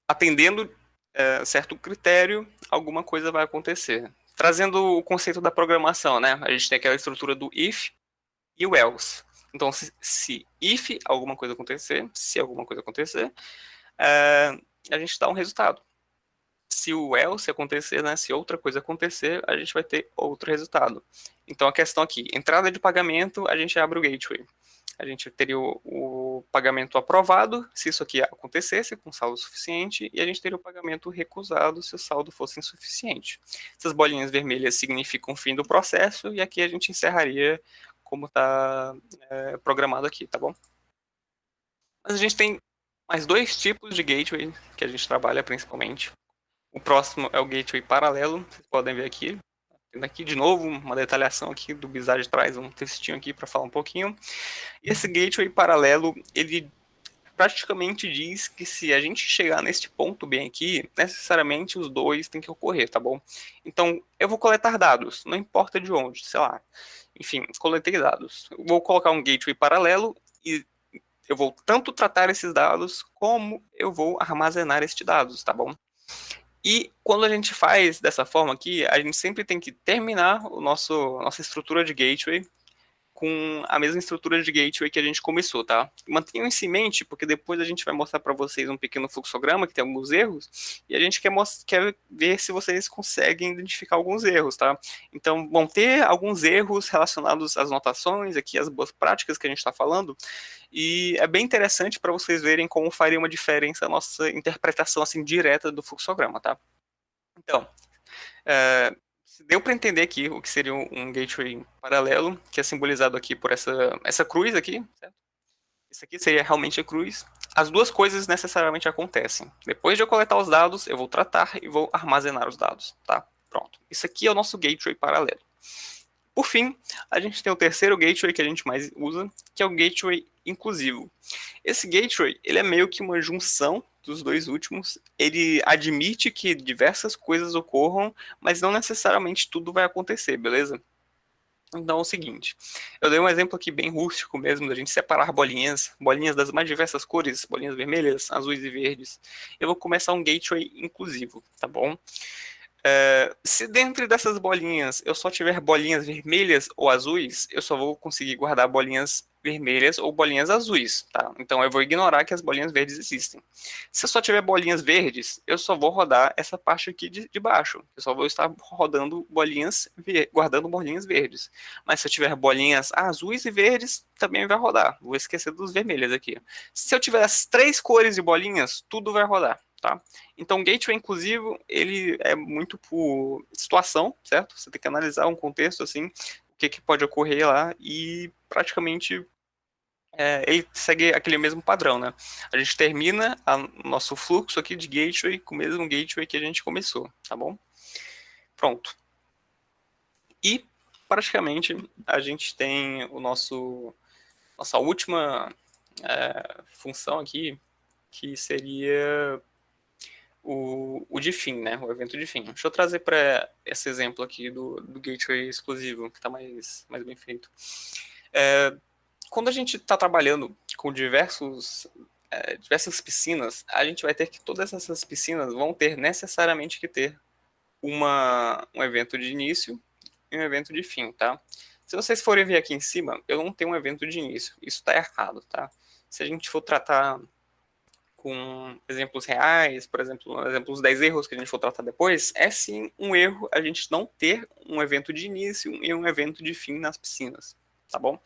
Atendendo certo critério, alguma coisa vai acontecer, trazendo o conceito da programação, né? A gente tem aquela estrutura do if e o else. Então, se if alguma coisa acontecer, se alguma coisa acontecer, a gente dá um resultado. Se o else acontecer, né, se outra coisa acontecer, a gente vai ter outro resultado. Então, a questão aqui, entrada de pagamento, a gente abre o gateway. A gente teria o pagamento aprovado, se isso aqui acontecesse, com saldo suficiente, e a gente teria o pagamento recusado, se o saldo fosse insuficiente. Essas bolinhas vermelhas significam o fim do processo, e aqui a gente encerraria como está programado aqui, tá bom? Mas a gente tem mais dois tipos de gateway que a gente trabalha principalmente. O próximo é o gateway paralelo, vocês podem ver aqui. Tendo aqui de novo uma detalhação aqui do Bizarre, traz um textinho aqui para falar um pouquinho. E esse gateway paralelo, ele praticamente diz que se a gente chegar neste ponto bem aqui, necessariamente os dois têm que ocorrer, tá bom? Então, eu vou coletar dados, não importa de onde, sei lá. Enfim, coletei dados. Eu vou colocar um gateway paralelo e eu vou tanto tratar esses dados como eu vou armazenar estes dados, tá bom? E quando a gente faz dessa forma aqui, a gente sempre tem que terminar nossa estrutura de gateway com a mesma estrutura de gateway que a gente começou, tá? Mantenham isso em mente, porque depois a gente vai mostrar para vocês um pequeno fluxograma que tem alguns erros, e a gente quer ver se vocês conseguem identificar alguns erros, tá? Então, vão ter alguns erros relacionados às notações, aqui as boas práticas que a gente está falando, e é bem interessante para vocês verem como faria uma diferença a nossa interpretação assim direta do fluxograma, tá? Então, deu para entender aqui o que seria um gateway paralelo, que é simbolizado aqui por essa cruz aqui, certo? Isso aqui seria realmente a cruz. As duas coisas necessariamente acontecem. Depois de eu coletar os dados, eu vou tratar e vou armazenar os dados, tá? Pronto. Isso aqui é o nosso gateway paralelo. Por fim, a gente tem o terceiro gateway que a gente mais usa, que é o gateway inclusivo. Esse gateway, ele é meio que uma junção dos dois últimos. Ele admite que diversas coisas ocorram, mas não necessariamente tudo vai acontecer, beleza? Então é o seguinte, eu dei um exemplo aqui bem rústico mesmo, da gente separar bolinhas das mais diversas cores, bolinhas vermelhas, azuis e verdes. Eu vou começar um gateway inclusivo, tá bom? Se dentro dessas bolinhas eu só tiver bolinhas vermelhas ou azuis, eu só vou conseguir guardar bolinhas vermelhas ou bolinhas azuis, tá? Então eu vou ignorar que as bolinhas verdes existem. Se eu só tiver bolinhas verdes, eu só vou rodar essa parte aqui de baixo. Eu só vou estar rodando guardando bolinhas verdes. Mas se eu tiver bolinhas azuis e verdes, também vai rodar. Vou esquecer dos vermelhos aqui. Se eu tiver as três cores de bolinhas, tudo vai rodar. Tá? Então, o gateway inclusivo, ele é muito por situação, certo? Você tem que analisar um contexto, assim, o que pode ocorrer lá e praticamente ele segue aquele mesmo padrão, né? A gente termina o nosso fluxo aqui de gateway com o mesmo gateway que a gente começou, tá bom? Pronto. E, praticamente, a gente tem nossa última função aqui, que seria o de fim, né? O evento de fim. Deixa eu trazer para esse exemplo aqui do gateway exclusivo, que está mais bem feito. Quando a gente está trabalhando com diversas piscinas, a gente vai ter que todas essas piscinas vão ter necessariamente que ter um evento de início e um evento de fim, tá? Se vocês forem ver aqui em cima, eu não tenho um evento de início. Isso está errado, tá? Se a gente for tratar com exemplos reais, por exemplo, os 10 erros que a gente for tratar depois, é sim um erro a gente não ter um evento de início e um evento de fim nas piscinas, tá bom?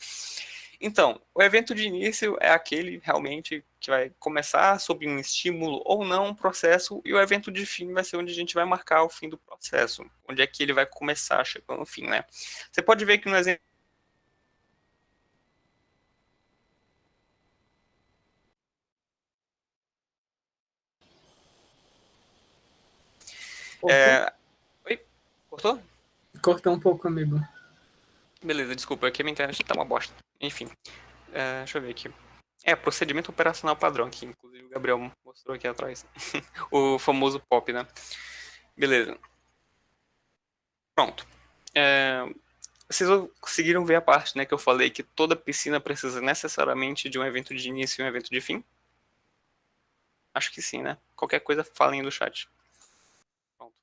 Então, o evento de início é aquele realmente que vai começar sob um estímulo ou não um processo, e o evento de fim vai ser onde a gente vai marcar o fim do processo, onde é que ele vai começar chegando no fim, né? Você pode ver que no exemplo Cortou? Oi? Cortou? Cortou um pouco, amigo. Beleza, desculpa, aqui a minha internet tá uma bosta. Enfim, deixa eu ver aqui. Procedimento operacional padrão aqui, inclusive o Gabriel mostrou aqui atrás. O famoso POP, né? Beleza. Pronto. Vocês conseguiram ver a parte, né, que eu falei que toda piscina precisa necessariamente de um evento de início e um evento de fim? Acho que sim, né? Qualquer coisa, falem do chat. Pronto.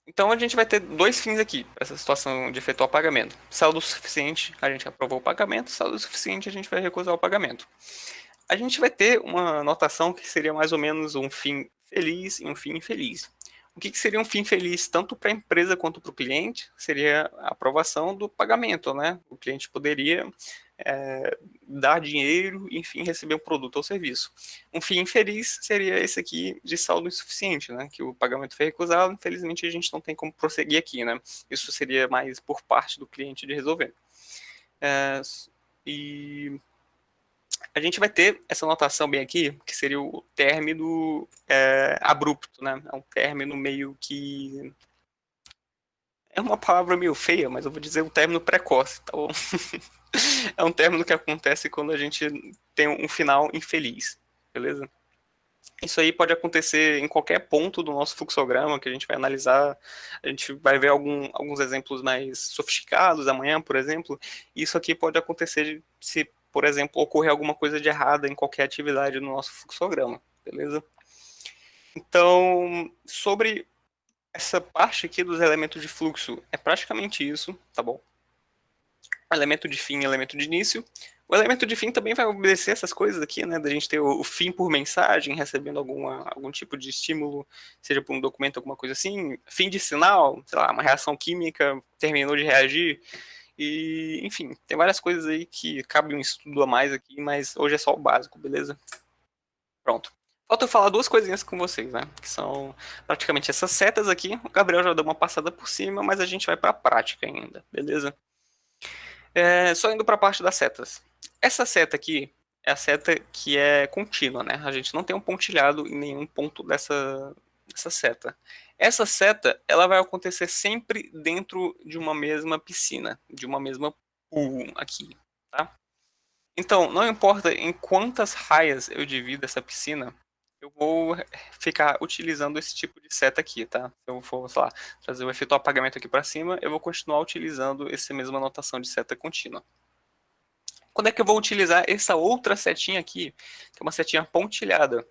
Então a gente vai ter dois fins aqui, para essa situação de efetuar o pagamento. Saldo suficiente, a gente aprovou o pagamento. Saldo suficiente, a gente vai recusar o pagamento. A gente vai ter uma notação que seria mais ou menos um fim feliz e um fim infeliz. O que seria um fim feliz tanto para a empresa quanto para o cliente? Seria a aprovação do pagamento, né? O cliente poderia dar dinheiro, enfim, receber um produto ou serviço. Um fim infeliz seria esse aqui de saldo insuficiente, né? Que o pagamento foi recusado, infelizmente a gente não tem como prosseguir aqui, né? Isso seria mais por parte do cliente de resolver. E a gente vai ter essa notação bem aqui, que seria o término abrupto, né? É um término meio que... É uma palavra meio feia, mas eu vou dizer um término precoce, tá bom? É um término que acontece quando a gente tem um final infeliz, beleza? Isso aí pode acontecer em qualquer ponto do nosso fluxograma que a gente vai analisar. A gente vai ver alguns exemplos mais sofisticados amanhã, por exemplo. Isso aqui pode acontecer se, por exemplo, ocorrer alguma coisa de errada em qualquer atividade no nosso fluxograma, beleza? Então, sobre essa parte aqui dos elementos de fluxo, é praticamente isso, tá bom? Elemento de fim e elemento de início. O elemento de fim também vai obedecer essas coisas aqui, né? Da gente ter o fim por mensagem, recebendo algum tipo de estímulo, seja por um documento, alguma coisa assim. Fim de sinal, sei lá, uma reação química terminou de reagir. E, enfim, tem várias coisas aí que cabe um estudo a mais aqui, mas hoje é só o básico, beleza? Pronto. Falta eu falar duas coisinhas com vocês, né? Que são praticamente essas setas aqui. O Gabriel já deu uma passada por cima, mas a gente vai para a prática ainda, beleza? Só indo para a parte das setas. Essa seta aqui é a seta que é contínua, né? A gente não tem um pontilhado em nenhum ponto dessa seta. Essa seta, ela vai acontecer sempre dentro de uma mesma piscina, de uma mesma pool aqui, tá? Então, não importa em quantas raias eu divido essa piscina, eu vou ficar utilizando esse tipo de seta aqui, tá? Se eu for, sei lá, trazer o efeito apagamento aqui para cima, eu vou continuar utilizando essa mesma notação de seta contínua. Quando é que eu vou utilizar essa outra setinha aqui, que é uma setinha pontilhada?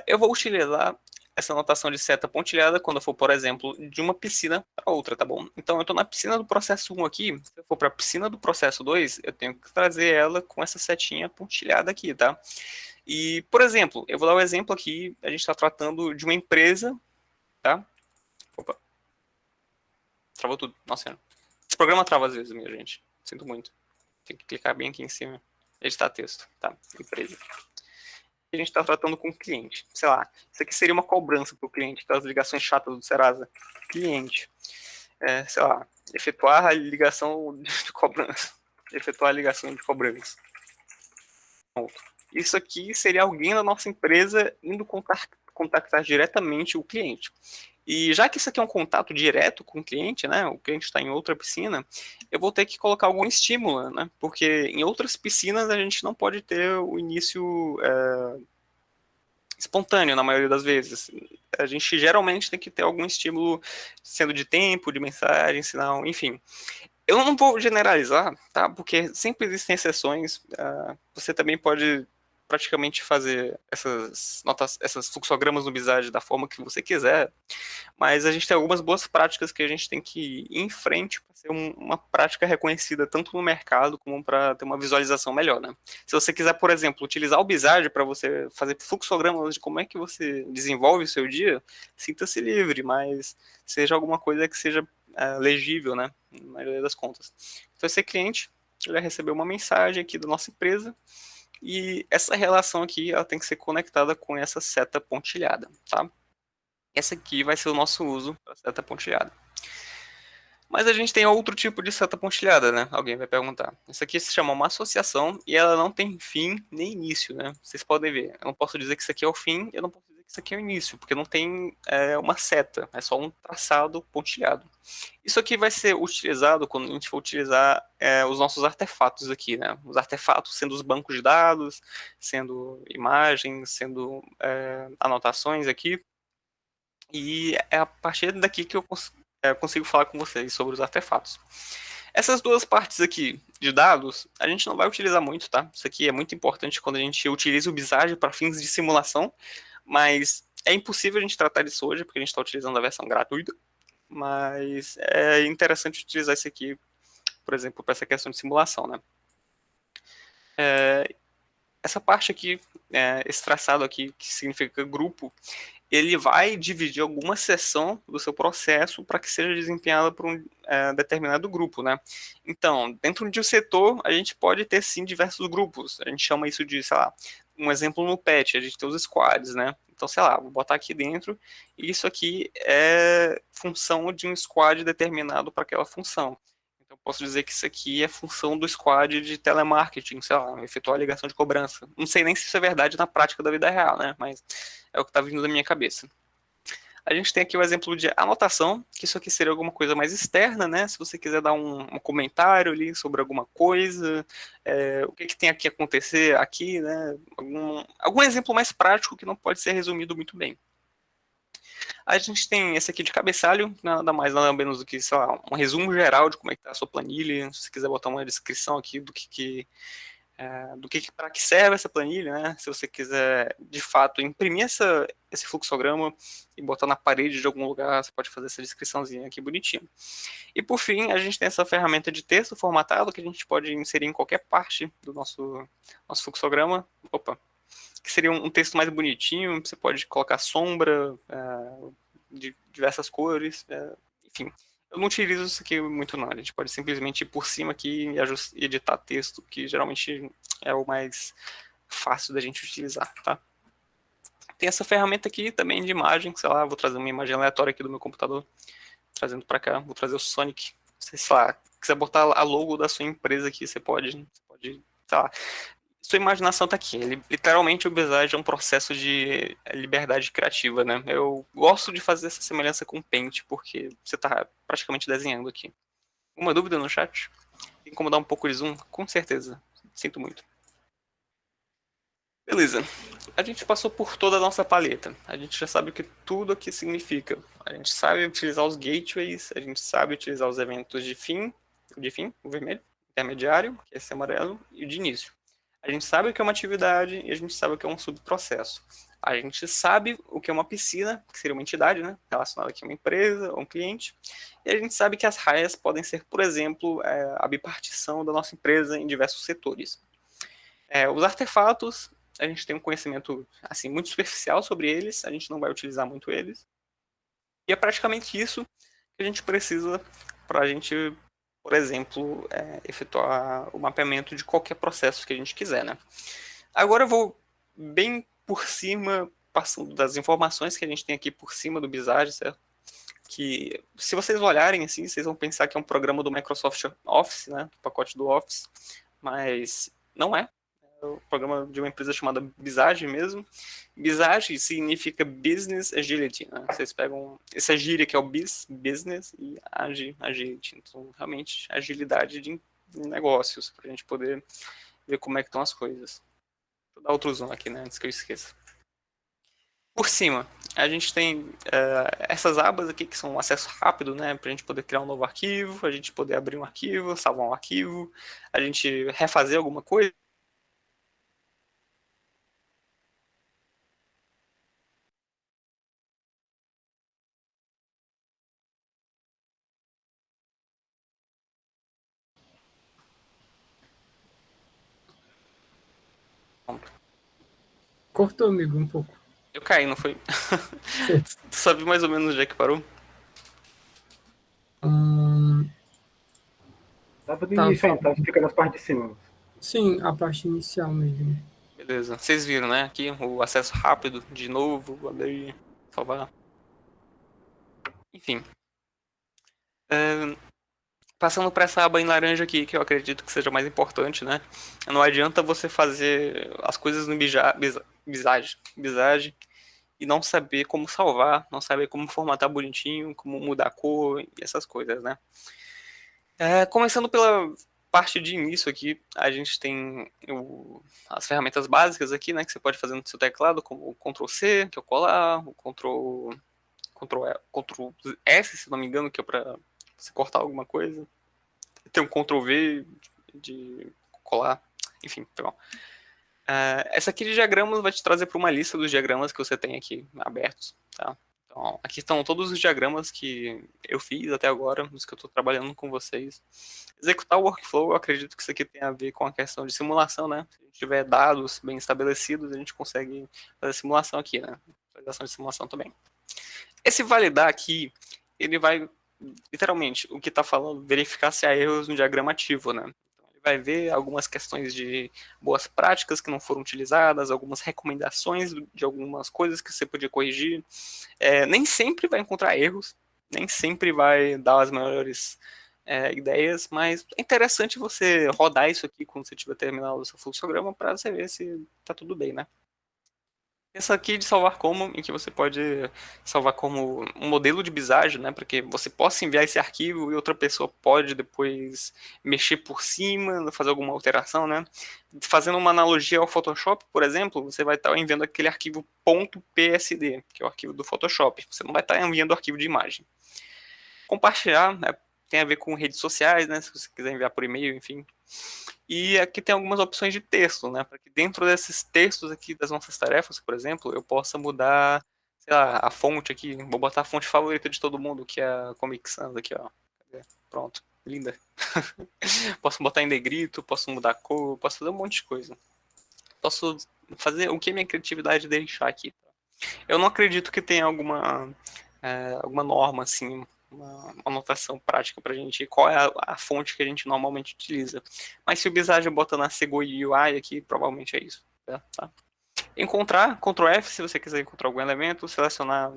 Eu vou utilizar essa notação de seta pontilhada quando eu for, por exemplo, de uma piscina para outra, tá bom? Então, eu estou na piscina do processo 1 aqui, se eu for para a piscina do processo 2, eu tenho que trazer ela com essa setinha pontilhada aqui, tá? E, por exemplo, eu vou dar um exemplo aqui, a gente está tratando de uma empresa, tá? Opa. Travou tudo, nossa senhora. Esse programa trava às vezes, minha gente. Sinto muito. Tem que clicar bem aqui em cima. Editar texto, tá? Empresa. A gente está tratando com o cliente. Sei lá, isso aqui seria uma cobrança para o cliente, aquelas ligações chatas do Serasa. Cliente. Sei lá, efetuar a ligação de cobrança. Efetuar a ligação de cobrança. Pronto. Isso aqui seria alguém da nossa empresa indo contactar diretamente o cliente. E já que isso aqui é um contato direto com o cliente, né? O cliente está em outra piscina, eu vou ter que colocar algum estímulo, né? Porque em outras piscinas a gente não pode ter o início espontâneo na maioria das vezes. A gente geralmente tem que ter algum estímulo, sendo de tempo, de mensagem, sinal, enfim. Eu não vou generalizar, tá? Porque sempre existem exceções. Você também pode praticamente fazer essas fluxogramas no Visage da forma que você quiser, mas a gente tem algumas boas práticas que a gente tem que ir em frente para ser uma prática reconhecida tanto no mercado como para ter uma visualização melhor, né? Se você quiser, por exemplo, utilizar o Visage para você fazer fluxogramas de como é que você desenvolve o seu dia, sinta-se livre, mas seja alguma coisa que seja legível, né? Na maioria das contas. Então esse cliente ele vai receber uma mensagem aqui da nossa empresa e essa relação aqui ela tem que ser conectada com essa seta pontilhada, tá? Essa aqui vai ser o nosso uso para seta pontilhada. Mas a gente tem outro tipo de seta pontilhada, né? Alguém vai perguntar. Isso aqui se chama uma associação e ela não tem fim nem início, né? Vocês podem ver. Eu não posso dizer que isso aqui é o fim, eu não posso dizer que isso aqui é o início, porque não tem uma seta, é só um traçado pontilhado. Isso aqui vai ser utilizado quando a gente for utilizar os nossos artefatos aqui, né? Os artefatos sendo os bancos de dados, sendo imagens, sendo anotações aqui. E é a partir daqui que eu consigo falar com vocês sobre os artefatos. Essas duas partes aqui de dados, a gente não vai utilizar muito, tá? Isso aqui é muito importante quando a gente utiliza o Visage para fins de simulação, mas É impossível a gente tratar disso hoje, porque a gente está utilizando a versão gratuita, mas é interessante utilizar isso aqui, por exemplo, para essa questão de simulação, né? Essa parte aqui, esse traçado aqui, que significa grupo, ele vai dividir alguma seção do seu processo para que seja desempenhada por um determinado grupo, né? Então, dentro de um setor, a gente pode ter, sim, diversos grupos. A gente chama isso de, sei lá, um exemplo no PET, a gente tem os squads, né? Então, sei lá, vou botar aqui dentro, e isso aqui é função de um squad determinado para aquela função. Então, eu posso dizer que isso aqui é função do squad de telemarketing, sei lá, efetuar a ligação de cobrança. Não sei nem se isso é verdade na prática da vida real, né? Mas é o que está vindo da minha cabeça. A gente tem aqui o exemplo de anotação, que isso aqui seria alguma coisa mais externa, né? Se você quiser dar um comentário ali sobre alguma coisa, o que tem aqui a acontecer aqui, né? Algum exemplo mais prático que não pode ser resumido muito bem. A gente tem esse aqui de cabeçalho, nada mais, nada menos do que, sei lá, um resumo geral de como é que tá a sua planilha. Se você quiser botar uma descrição aqui do que para que serve essa planilha, né? Se você quiser, de fato, imprimir esse fluxograma e botar na parede de algum lugar, você pode fazer essa descriçãozinha aqui bonitinha. E por fim, a gente tem essa ferramenta de texto formatado que a gente pode inserir em qualquer parte do nosso fluxograma. Opa! Que seria um texto mais bonitinho, você pode colocar sombra de diversas cores, enfim. Eu não utilizo isso aqui muito não, a gente pode simplesmente ir por cima aqui e editar texto, que geralmente é o mais fácil da gente utilizar, tá? Tem essa ferramenta aqui também de imagem, sei lá, vou trazer uma imagem aleatória aqui do meu computador, trazendo para cá, vou trazer o Sonic, sei lá, quiser botar a logo da sua empresa aqui, você pode, sei lá, sua imaginação tá aqui. Literalmente, o Visage é um processo de liberdade criativa, né? Eu gosto de fazer essa semelhança com o Paint, porque você tá praticamente desenhando aqui. Uma dúvida no chat? Tem como dar um pouco de zoom? Com certeza. Sinto muito. Beleza. A gente passou por toda a nossa paleta. A gente já sabe o que tudo aqui significa. A gente sabe utilizar os gateways, a gente sabe utilizar os eventos de fim, o vermelho, intermediário, que é esse amarelo, e o de início. A gente sabe o que é uma atividade e a gente sabe o que é um subprocesso. A gente sabe o que é uma piscina, que seria uma entidade, né, relacionada aqui a uma empresa ou um cliente. E a gente sabe que as raias podem ser, por exemplo, a bipartição da nossa empresa em diversos setores. Os artefatos, a gente tem um conhecimento assim muito superficial sobre eles, a gente não vai utilizar muito eles. E é praticamente isso que a gente precisa para a gente, por exemplo, efetuar o mapeamento de qualquer processo que a gente quiser, né? Agora eu vou bem por cima, passando das informações que a gente tem aqui por cima do Visage, certo? Que, se vocês olharem assim, vocês vão pensar que é um programa do Microsoft Office, né? Do pacote do Office, mas não é. É um programa de uma empresa chamada Visage mesmo. Visage significa Business Agility, né? Vocês pegam essa gíria que é o Business e Agility. Então, realmente, agilidade de negócios, para a gente poder ver como é que estão as coisas. Vou dar outro zoom aqui, né? Antes que eu esqueça. Por cima, a gente tem essas abas aqui que são acesso rápido, né? Para a gente poder criar um novo arquivo, a gente poder abrir um arquivo, salvar um arquivo, a gente refazer alguma coisa. Cortou, amigo, um pouco. Eu caí, não foi? Foi. Tu sabe mais ou menos onde é que parou? Tava no Tava início ainda, falando. tava ficando as partes de cima. Sim, a parte inicial mesmo. Beleza. Vocês viram, né? Aqui o acesso rápido, de novo, abrir, salvar. Enfim. Passando para essa aba em laranja aqui, que eu acredito que seja mais importante, né? Não adianta você fazer as coisas no Visage e não saber como salvar, não saber como formatar bonitinho, como mudar a cor e essas coisas, né? Começando pela parte de início aqui, a gente tem as ferramentas básicas aqui, né? Que você pode fazer no seu teclado, como o Ctrl+C, que é o colar, o Ctrl S, se não me engano, que é para você cortar alguma coisa. Tem um Ctrl+V de colar, enfim, tá bom. Essa aqui de diagramas vai te trazer para uma lista dos diagramas que você tem aqui abertos, tá? Então, aqui estão todos os diagramas que eu fiz até agora, os que eu estou trabalhando com vocês. Executar o workflow, eu acredito que isso aqui tem a ver com a questão de simulação, né? Se a gente tiver dados bem estabelecidos, a gente consegue fazer simulação aqui, né? Validação de simulação também. Esse validar aqui, ele vai, literalmente, o que está falando, verificar se há erros no diagrama ativo, né? Então, ele vai ver algumas questões de boas práticas que não foram utilizadas, algumas recomendações de algumas coisas que você podia corrigir. Nem sempre vai encontrar erros, nem sempre vai dar as melhores ideias, mas é interessante você rodar isso aqui quando você tiver terminado o seu fluxograma para você ver se está tudo bem, né? Essa aqui de salvar como, em que você pode salvar como um modelo de bisagem, né? Para que você possa enviar esse arquivo e outra pessoa pode depois mexer por cima, fazer alguma alteração, né? Fazendo uma analogia ao Photoshop, por exemplo, você vai estar enviando aquele arquivo .psd, que é o arquivo do Photoshop. Você não vai estar enviando o arquivo de imagem. Compartilhar, né? Tem a ver com redes sociais, né? Se você quiser enviar por e-mail, enfim. E aqui tem algumas opções de texto, né? Para que dentro desses textos aqui das nossas tarefas, por exemplo, eu possa mudar, sei lá, a fonte aqui. Vou botar a fonte favorita de todo mundo, que é a Comic Sans aqui, ó. Pronto, linda. Posso botar em negrito, posso mudar a cor, posso fazer um monte de coisa. Posso fazer o que minha criatividade deixar aqui. Eu não acredito que tenha alguma norma, assim, uma anotação prática pra gente, qual é a fonte que a gente normalmente utiliza. Mas se o Visage bota na Segoe UI aqui, provavelmente é isso. Tá? Encontrar, Ctrl F se você quiser encontrar algum elemento, selecionar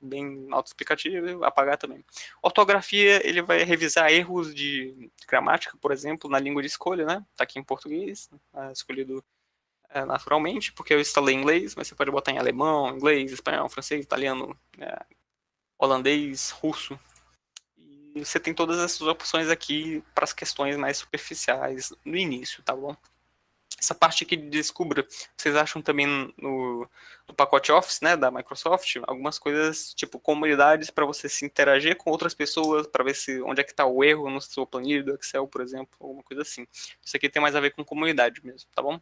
bem autoexplicativo, apagar também. Ortografia, ele vai revisar erros de gramática, por exemplo, na língua de escolha, né? Tá aqui em português, escolhido naturalmente, porque eu instalei em inglês, mas você pode botar em alemão, inglês, espanhol, francês, italiano, holandês, russo. E você tem todas essas opções aqui para as questões mais superficiais no início, tá bom? Essa parte aqui de descubra, vocês acham também no pacote Office, né, da Microsoft, algumas coisas tipo comunidades para você se interagir com outras pessoas, para ver se onde é que está o erro no seu planilha do Excel, por exemplo, alguma coisa assim. Isso aqui tem mais a ver com comunidade mesmo, tá bom?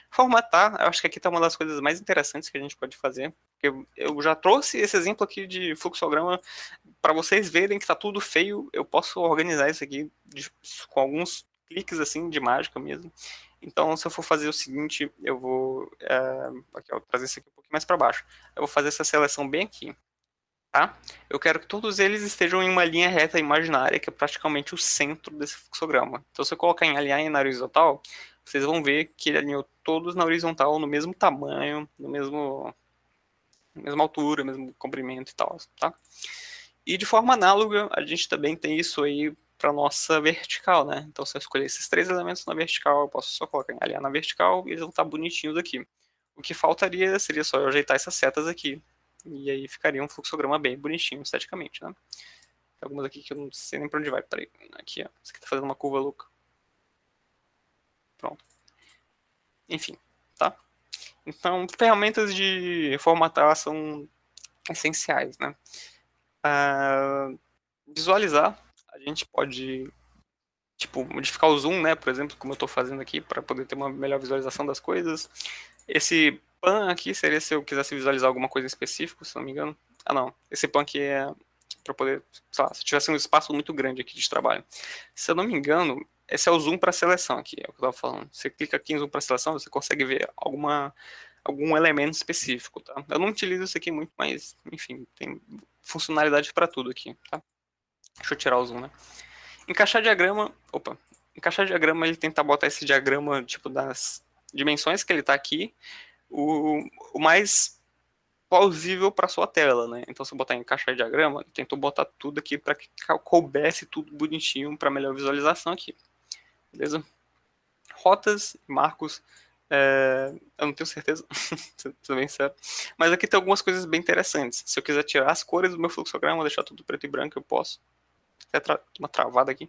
Formatar, eu acho que aqui está uma das coisas mais interessantes que a gente pode fazer. Eu já trouxe esse exemplo aqui de fluxograma para vocês verem que está tudo feio. Eu posso organizar isso aqui com alguns cliques assim de mágica mesmo. Então, se eu for fazer o seguinte, eu vou aqui, ó, trazer isso aqui um pouquinho mais para baixo. Eu vou fazer essa seleção bem aqui, tá? Eu quero que todos eles estejam em uma linha reta imaginária, que é praticamente o centro desse fluxograma. Então, se eu colocar em alinhar na horizontal, vocês vão ver que ele alinhou todos na horizontal, no mesmo tamanho, na mesma altura, mesmo comprimento e tal, tá? E de forma análoga, a gente também tem isso aí para nossa vertical, né? Então, se eu escolher esses 3 elementos na vertical, eu posso só colocar em alinhar na vertical e eles vão estar bonitinhos aqui. O que faltaria seria só eu ajeitar essas setas aqui. E aí ficaria um fluxograma bem bonitinho esteticamente, né? Tem algumas aqui que eu não sei nem para onde vai. Peraí. Aqui, ó. Isso aqui tá fazendo uma curva louca. Pronto. Enfim, tá? Então, ferramentas de formatar são essenciais, né? Visualizar, a gente pode modificar o zoom, né? Por exemplo, como eu estou fazendo aqui, para poder ter uma melhor visualização das coisas. Esse pan aqui seria se eu quisesse visualizar alguma coisa específica, se não me engano. Não. Esse pan aqui é para poder, sei lá, se tivesse um espaço muito grande aqui de trabalho. Se eu não me engano, esse é o zoom para seleção aqui, é o que eu estava falando. Você clica aqui em zoom para seleção, você consegue ver algum elemento específico, tá? Eu não utilizo isso aqui muito, mas, enfim, tem funcionalidade para tudo aqui, tá? Deixa eu tirar o zoom, né? Encaixar diagrama, ele tenta botar esse diagrama, tipo, das dimensões que ele tá aqui, o mais plausível para sua tela, né? Então, se eu botar em encaixar diagrama, eu tento botar tudo aqui para que coubesse tudo bonitinho para melhor visualização aqui. Beleza? Rotas e marcos, eu não tenho certeza, sendo bem sério. Mas aqui tem algumas coisas bem interessantes. Se eu quiser tirar as cores do meu fluxograma, deixar tudo preto e branco, eu posso. Até uma travada aqui.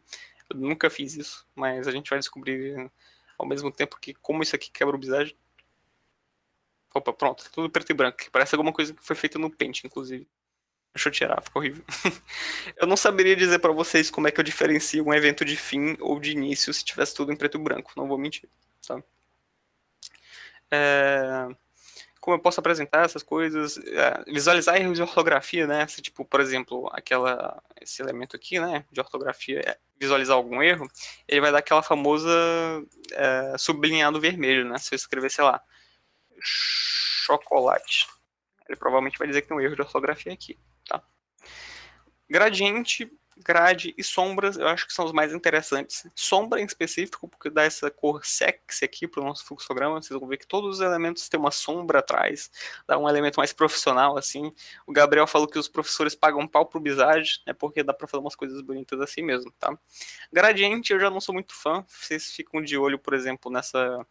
Eu nunca fiz isso, mas a gente vai descobrir ao mesmo tempo que como isso aqui quebra o Visage. Opa, pronto, tudo preto e branco. Parece alguma coisa que foi feita no Paint, inclusive. Deixa eu tirar, ficou horrível. Eu não saberia dizer pra vocês como é que eu diferencio um evento de fim ou de início se tivesse tudo em preto e branco, não vou mentir, tá? É, como eu posso apresentar essas coisas, visualizar erros de ortografia, né? Se, tipo, por exemplo, esse elemento aqui, né, de ortografia, visualizar algum erro, ele vai dar aquela famosa sublinhado vermelho, né? Se eu escrever, sei lá, chocolate, ele provavelmente vai dizer que tem um erro de ortografia aqui, tá? Gradiente, grade e sombras, eu acho que são os mais interessantes. Sombra em específico, porque dá essa cor sexy aqui para o nosso fluxograma. Vocês vão ver que todos os elementos têm uma sombra atrás, dá um elemento mais profissional, assim. O Gabriel falou que os professores pagam pau pro Bizage, né, porque dá para fazer umas coisas bonitas assim mesmo, tá? Gradiente eu já não sou muito fã, vocês ficam de olho, por exemplo, nessa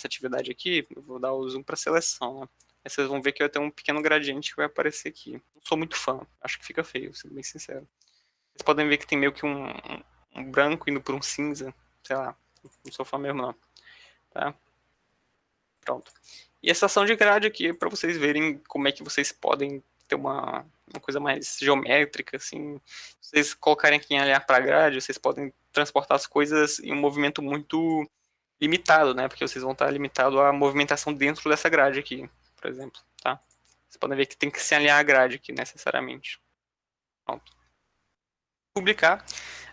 atividade aqui, eu vou dar o zoom para seleção, né? Aí vocês vão ver que vai ter um pequeno gradiente que vai aparecer aqui. Não sou muito fã, acho que fica feio, sendo bem sincero. Vocês podem ver que tem meio que um branco indo por um cinza, sei lá, não sou fã mesmo não, tá? Pronto. E essa ação de grade aqui é para vocês verem como é que vocês podem ter uma coisa mais geométrica, assim. Se vocês colocarem aqui em olhar para a grade, vocês podem transportar as coisas em um movimento muito limitado, né? Porque vocês vão estar limitados à movimentação dentro dessa grade aqui, por exemplo, tá? Vocês podem ver que tem que se alinhar a grade aqui, necessariamente. Pronto. Publicar.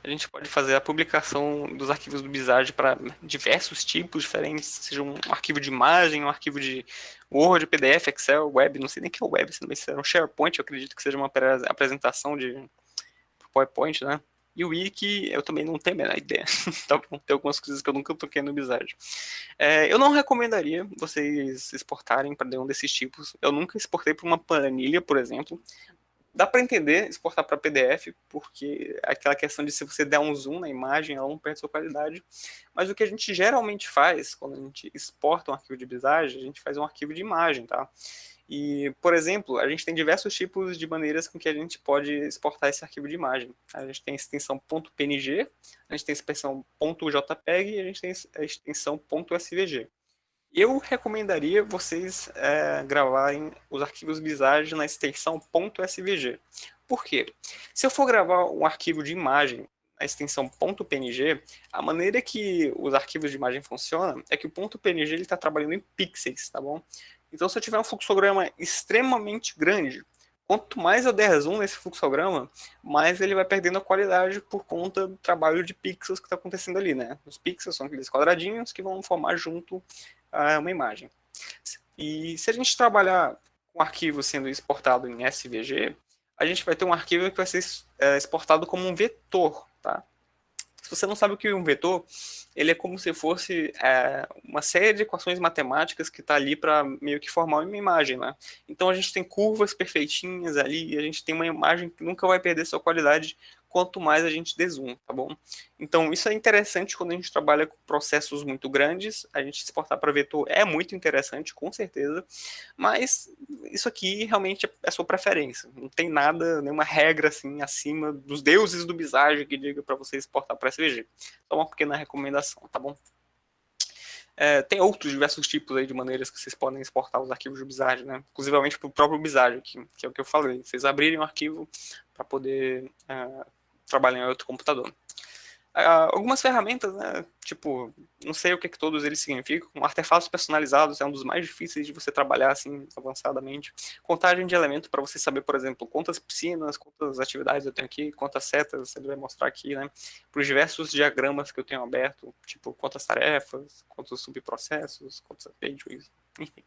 A gente pode fazer a publicação dos arquivos do Bizage para diversos tipos diferentes, seja um arquivo de imagem, um arquivo de Word, PDF, Excel, Web, não sei nem o que é Web, se não é um SharePoint, eu acredito que seja uma apresentação de PowerPoint, né? E o Wiki, eu também não tenho a menor ideia. Tá bom? Tem algumas coisas que eu nunca toquei no Bizage. Eu não recomendaria vocês exportarem para nenhum desses tipos. Eu nunca exportei para uma planilha, por exemplo. Dá para entender exportar para PDF, porque aquela questão de se você der um zoom na imagem, ela não perde sua qualidade. Mas o que a gente geralmente faz, quando a gente exporta um arquivo de Visage, a gente faz um arquivo de imagem, tá? E, por exemplo, a gente tem diversos tipos de maneiras com que a gente pode exportar esse arquivo de imagem. A gente tem a extensão .png, a gente tem a extensão .jpeg e a gente tem a extensão .svg. Eu recomendaria vocês gravarem os arquivos Visage na extensão .svg. Por quê? Se eu for gravar um arquivo de imagem na extensão .png, a maneira que os arquivos de imagem funcionam é que o .png está trabalhando em pixels, tá bom? Então, se eu tiver um fluxograma extremamente grande, quanto mais eu der zoom nesse fluxograma, mais ele vai perdendo a qualidade por conta do trabalho de pixels que está acontecendo ali, né? Os pixels são aqueles quadradinhos que vão formar junto uma imagem. E se a gente trabalhar com um arquivo sendo exportado em SVG, a gente vai ter um arquivo que vai ser exportado como um vetor, tá? Se você não sabe o que é um vetor, ele é como se fosse uma série de equações matemáticas que está ali para meio que formar uma imagem, né? Então a gente tem curvas perfeitinhas ali, a gente tem uma imagem que nunca vai perder sua qualidade quanto mais a gente deszoom, tá bom? Então isso é interessante quando a gente trabalha com processos muito grandes, a gente exportar para vetor é muito interessante, com certeza, mas isso aqui realmente é sua preferência, não tem nada, nenhuma regra assim acima dos deuses do Visage que diga para você exportar para SVG. Só uma pequena recomendação, tá bom? Tem outros diversos tipos aí de maneiras que vocês podem exportar os arquivos do Visage, né? Inclusivamente para o próprio Visage, que é o que eu falei. Vocês abrirem um arquivo para poder trabalhar em outro computador. Algumas ferramentas, né, tipo, não sei o que todos eles significam, artefatos personalizados é um dos mais difíceis de você trabalhar assim avançadamente. Contagem de elementos para você saber, por exemplo, quantas piscinas, quantas atividades eu tenho aqui, quantas setas ele vai mostrar aqui, né, para os diversos diagramas que eu tenho aberto, tipo, quantas tarefas, quantos subprocessos, quantos pages, enfim.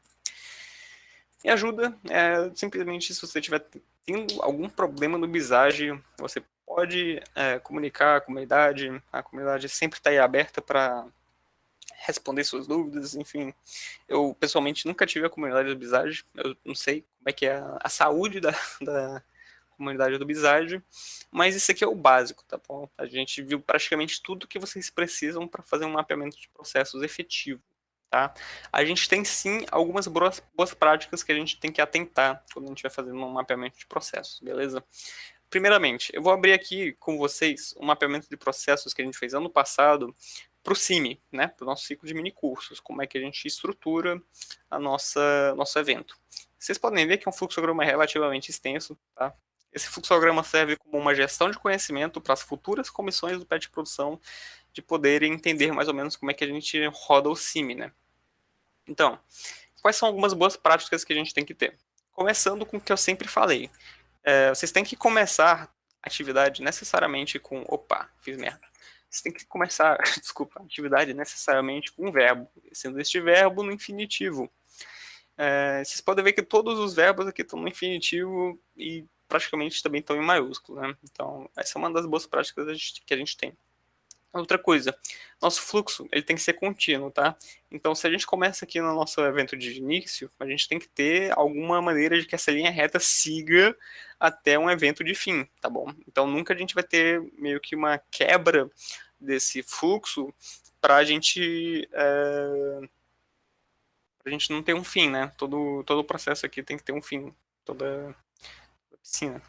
E ajuda, simplesmente se você tiver tendo algum problema no Visage, você pode comunicar a comunidade sempre está aí aberta para responder suas dúvidas, enfim. Eu, pessoalmente, nunca tive a comunidade do Visage, eu não sei como é que é a saúde da comunidade do Visage, mas isso aqui é o básico, tá bom? A gente viu praticamente tudo que vocês precisam para fazer um mapeamento de processos efetivo. Tá? A gente tem sim algumas boas práticas que a gente tem que atentar quando a gente vai fazendo um mapeamento de processos, beleza? Primeiramente, eu vou abrir aqui com vocês um mapeamento de processos que a gente fez ano passado para o CIMI, né? Para o nosso ciclo de minicursos, como é que a gente estrutura nosso evento. Vocês podem ver que é um fluxograma relativamente extenso, tá? Esse fluxograma serve como uma gestão de conhecimento para as futuras comissões do PET de produção de poderem entender mais ou menos como é que a gente roda o CIMI, né? Então, quais são algumas boas práticas que a gente tem que ter? Começando com o que eu sempre falei. Vocês têm que começar a atividade necessariamente com... Opa, fiz merda. Vocês têm que começar, desculpa, a atividade necessariamente com um verbo, sendo este verbo no infinitivo. Vocês podem ver que todos os verbos aqui estão no infinitivo e praticamente também estão em maiúsculo, né? Então, essa é uma das boas práticas que a gente tem. Outra coisa, nosso fluxo ele tem que ser contínuo, tá? Então, se a gente começa aqui no nosso evento de início, a gente tem que ter alguma maneira de que essa linha reta siga até um evento de fim, tá bom? Então, nunca a gente vai ter meio que uma quebra desse fluxo para a gente não ter um fim, né? Todo o processo aqui tem que ter um fim, toda piscina.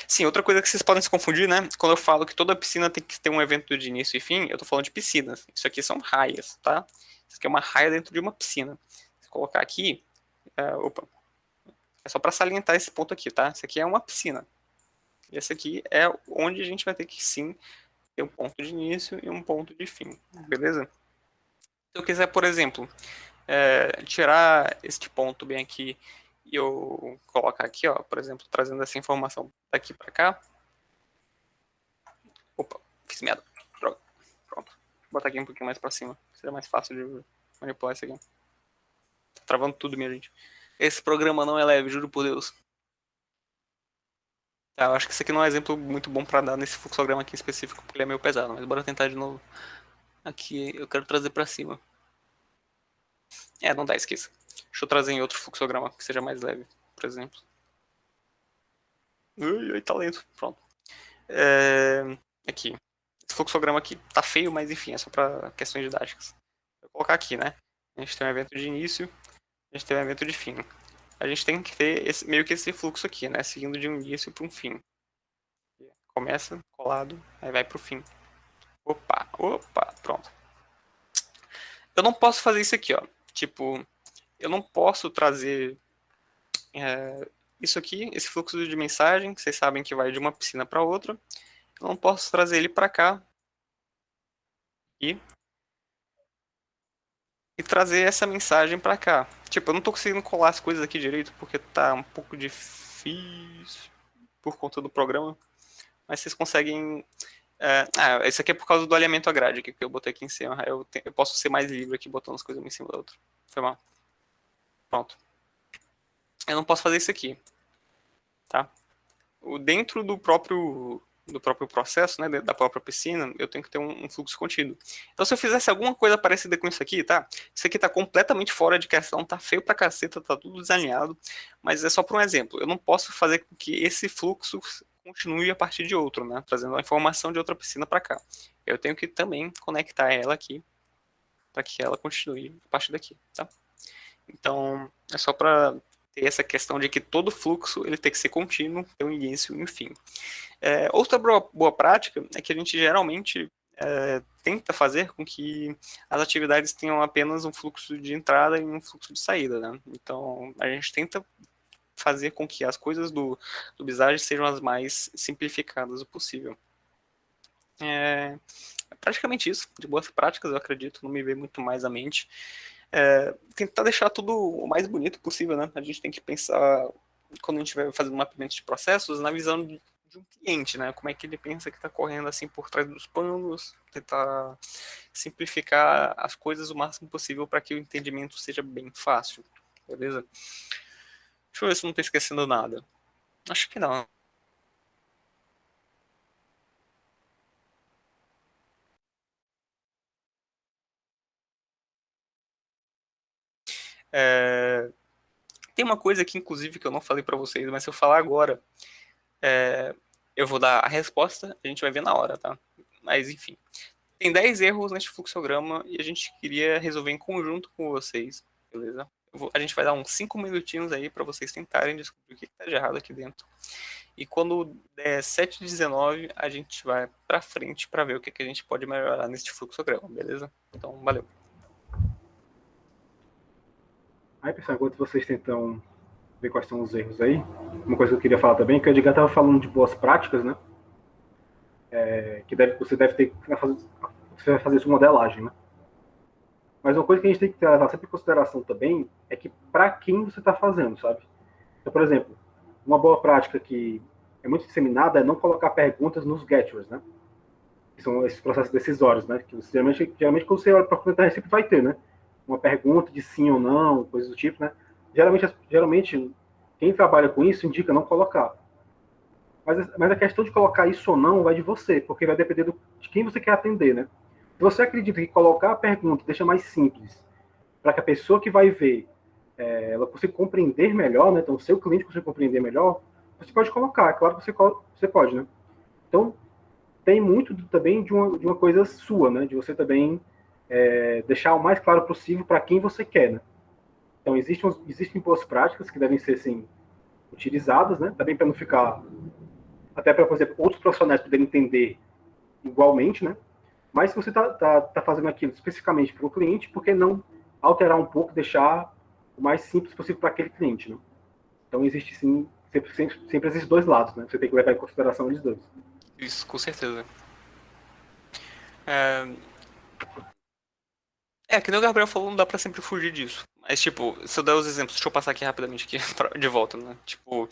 Sim, outra coisa que vocês podem se confundir, né? Quando eu falo que toda piscina tem que ter um evento de início e fim, eu tô falando de piscinas. Isso aqui são raias, tá? Isso aqui é uma raia dentro de uma piscina. Se colocar aqui, é só para salientar esse ponto aqui, tá? Isso aqui é uma piscina. E esse aqui é onde a gente vai ter que sim ter um ponto de início e um ponto de fim, beleza? Se eu quiser, por exemplo, tirar este ponto bem aqui e eu colocar aqui, ó, por exemplo, trazendo essa informação daqui para cá. Opa, fiz merda. Droga. Pronto. Vou botar aqui um pouquinho mais para cima. Seria mais fácil de manipular isso aqui. Tá travando tudo, minha gente. Esse programa não é leve, juro por Deus. Tá, eu acho que esse aqui não é um exemplo muito bom para dar nesse fluxograma aqui em específico, porque ele é meio pesado, mas bora tentar de novo. Aqui eu quero trazer para cima. Não dá, esqueça. Deixa eu trazer em outro fluxograma que seja mais leve, por exemplo. Ai, talento. Pronto. Aqui. Esse fluxograma aqui tá feio, mas enfim, é só para questões didáticas. Vou colocar aqui, né? A gente tem um evento de início, a gente tem um evento de fim. A gente tem que ter meio que esse fluxo aqui, né? Seguindo de um início para um fim. Começa colado, aí vai pro fim. Opa, pronto. Eu não posso fazer isso aqui, ó. Tipo, eu não posso trazer isso aqui, esse fluxo de mensagem, que vocês sabem que vai de uma piscina para outra. Eu não posso trazer ele para cá e trazer essa mensagem para cá. Tipo, eu não tô conseguindo colar as coisas aqui direito porque tá um pouco difícil por conta do programa. Mas vocês conseguem... isso aqui é por causa do alinhamento à grade que eu botei aqui em cima. Eu posso ser mais livre aqui botando as coisas uma em cima da outra. Foi mal. Pronto. Eu não posso fazer isso aqui. Tá? Dentro do próprio processo, né, da própria piscina, eu tenho que ter um fluxo contínuo. Então, se eu fizesse alguma coisa parecida com isso aqui, tá? Isso aqui tá completamente fora de questão, tá feio pra caceta, tá tudo desalinhado, mas é só por um exemplo. Eu não posso fazer com que esse fluxo continue a partir de outro, né? Trazendo a informação de outra piscina para cá. Eu tenho que também conectar ela aqui para que ela continue a partir daqui, tá? Então, é só para ter essa questão de que todo fluxo ele tem que ser contínuo, ter um início e um fim. Outra boa prática é que a gente geralmente tenta fazer com que as atividades tenham apenas um fluxo de entrada e um fluxo de saída, né? Então, a gente tenta fazer com que as coisas do Visage sejam as mais simplificadas o possível. É praticamente isso, de boas práticas, eu acredito, não me veio muito mais à mente. Tentar deixar tudo o mais bonito possível, né? A gente tem que pensar, quando a gente vai fazer um mapeamento de processos, na visão de um cliente, né? Como é que ele pensa que está correndo assim por trás dos panos, tentar simplificar as coisas o máximo possível para que o entendimento seja bem fácil, beleza? Deixa eu ver se eu não estou esquecendo nada. Acho que não. Tem uma coisa aqui, inclusive, que eu não falei para vocês, mas se eu falar agora, eu vou dar a resposta, a gente vai ver na hora, tá? Mas, enfim. Tem 10 erros neste fluxograma e a gente queria resolver em conjunto com vocês, beleza? A gente vai dar uns 5 minutinhos aí para vocês tentarem descobrir o que está de errado aqui dentro. E quando der 7h19, a gente vai para frente para ver o que a gente pode melhorar neste fluxograma, beleza? Então, valeu. Aí, pessoal, enquanto vocês tentam ver quais são os erros aí, uma coisa que eu queria falar também é que o Edgar estava falando de boas práticas, né? Que você deve ter... Você vai fazer isso com modelagem, né? Mas uma coisa que a gente tem que levar sempre em consideração também é que para quem você está fazendo, sabe? Então, por exemplo, uma boa prática que é muito disseminada é não colocar perguntas nos gateways, né? Que são esses processos decisórios, né? Que você, geralmente quando você olha para a internet sempre vai ter, né? Uma pergunta de sim ou não, coisas do tipo, né? Geralmente quem trabalha com isso indica não colocar. Mas a questão de colocar isso ou não vai de você, porque vai depender de quem você quer atender, né? Se você acredita que colocar a pergunta deixa mais simples, para que a pessoa que vai ver ela consiga compreender melhor, né? Então, o seu cliente consiga compreender melhor, você pode colocar, é claro que você pode, né? Então, tem muito também de uma coisa sua, né? De você também deixar o mais claro possível para quem você quer, né? Então, existem boas práticas que devem ser, assim, utilizadas, né? Também para não ficar... Até para, por exemplo, outros profissionais poderem entender igualmente, né? Mas se você tá fazendo aquilo especificamente para o cliente, por que não alterar um pouco, deixar o mais simples possível para aquele cliente, né? Então, existe, sim, sempre esses dois lados, né? Você tem que levar em consideração eles dois. Isso, com certeza. É, que nem o Gabriel falou, não dá pra sempre fugir disso. Mas, tipo, se eu der os exemplos, deixa eu passar aqui rapidamente aqui de volta, né? Tipo,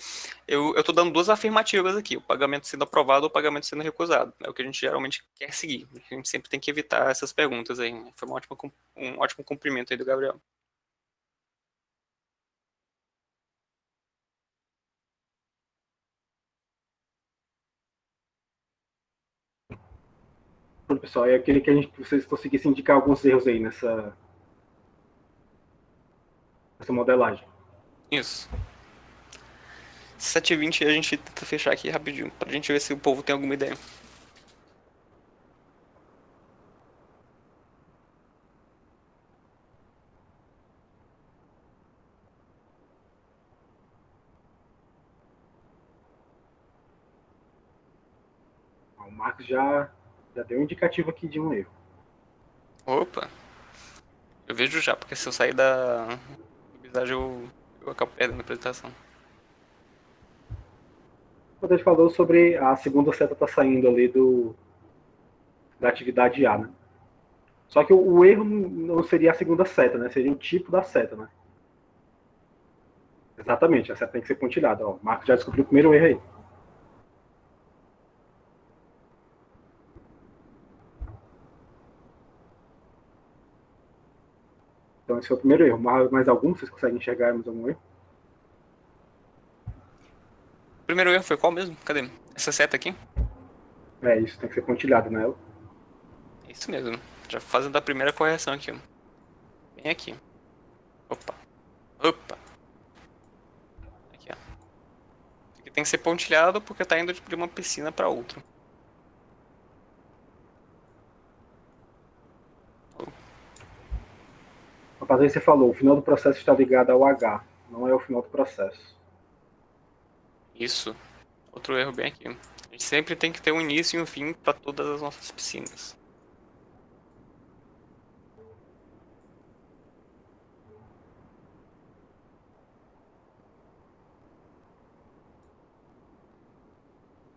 eu tô dando duas afirmativas aqui, o pagamento sendo aprovado ou o pagamento sendo recusado. É o que a gente geralmente quer seguir. A gente sempre tem que evitar essas perguntas aí, né? Foi um ótimo cumprimento aí do Gabriel. Pronto, pessoal, eu queria que vocês conseguissem indicar alguns erros aí nessa modelagem. Isso. 7h20 a gente tenta fechar aqui rapidinho, pra gente ver se o povo tem alguma ideia. O Marcos já deu um indicativo aqui de um erro. Opa, eu vejo já, porque se eu sair do Visage eu acabo perdendo a apresentação. Quando a gente falou sobre a segunda seta tá saindo ali da atividade A, né? Só que o erro não seria a segunda seta, né? Seria o tipo da seta, né? Exatamente, a seta tem que ser pontilhada. Ó, o Marcos já descobriu o primeiro erro aí. Então esse foi o primeiro erro. Mais algum? Vocês conseguem enxergar mais algum erro? O primeiro erro foi qual mesmo? Cadê? Essa seta aqui? É, isso tem que ser pontilhado nela. É isso mesmo. Já fazendo a primeira correção aqui, ó. Bem aqui. Opa. Opa. Aqui, ó. Isso aqui tem que ser pontilhado porque tá indo de uma piscina pra outra. Rapaz, aí você falou, o final do processo está ligado ao H, não é o final do processo. Isso. Outro erro bem aqui. A gente sempre tem que ter um início e um fim pra todas as nossas piscinas.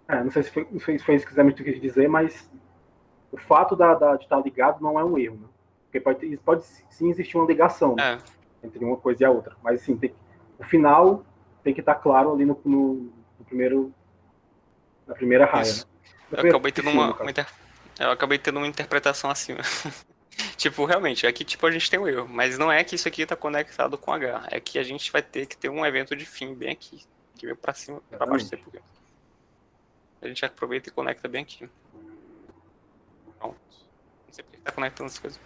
Não sei se foi isso que você quis dizer, mas o fato de estar ligado não é um erro, né? Porque pode sim existir uma ligação, né? É, Entre uma coisa e a outra. Mas assim, o final tem que estar claro ali no primeiro, na primeira raia, né? isso. Na Eu primeira acabei tendo piscina, no caso. Eu acabei tendo uma interpretação acima. Tipo, realmente, aqui tipo a gente tem um erro, mas não é que isso aqui tá conectado com H, é que a gente vai ter que ter um evento de fim bem aqui, que veio pra cima, pra baixo, Exatamente. porque a gente aproveita e conecta bem aqui. Pronto. Não sei porque tá conectando as coisas.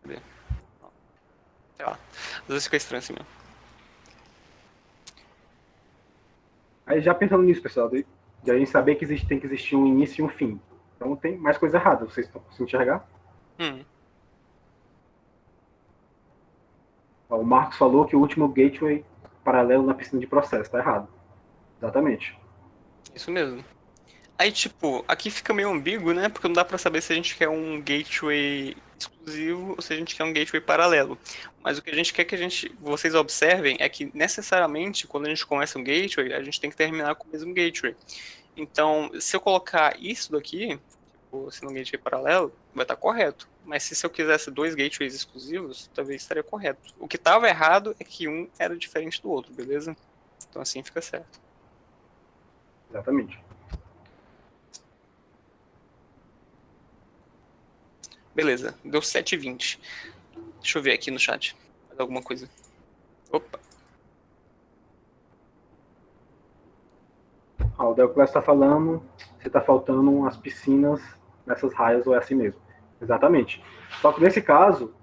Cadê? Sei lá. Às vezes fica estranho assim mesmo. Aí já pensando nisso, pessoal, de a gente saber que tem que existir um início e um fim. Então tem mais coisa errada, vocês estão conseguindo enxergar? Hum, Ó, o Marcos falou que o último gateway paralelo na piscina de processo, tá errado. Exatamente. isso mesmo. Aí, tipo, aqui fica meio ambíguo, né? Porque não dá pra saber se a gente quer um gateway exclusivo ou se a gente quer um gateway paralelo. Mas o que a gente quer que vocês observem é que necessariamente quando a gente começa um gateway, a gente tem que terminar com o mesmo gateway. Então, se eu colocar isso daqui, se no gateway paralelo, vai estar correto. Mas se eu quisesse 2 gateways exclusivos, talvez estaria correto. O que estava errado é que um era diferente do outro, beleza? Então assim fica certo. Exatamente. Beleza, deu 7h20. Deixa eu ver aqui no chat. Mais alguma coisa? Opa. O Deoclésio está falando, se está faltando as piscinas nessas raias ou é assim mesmo. Exatamente. Só que nesse caso,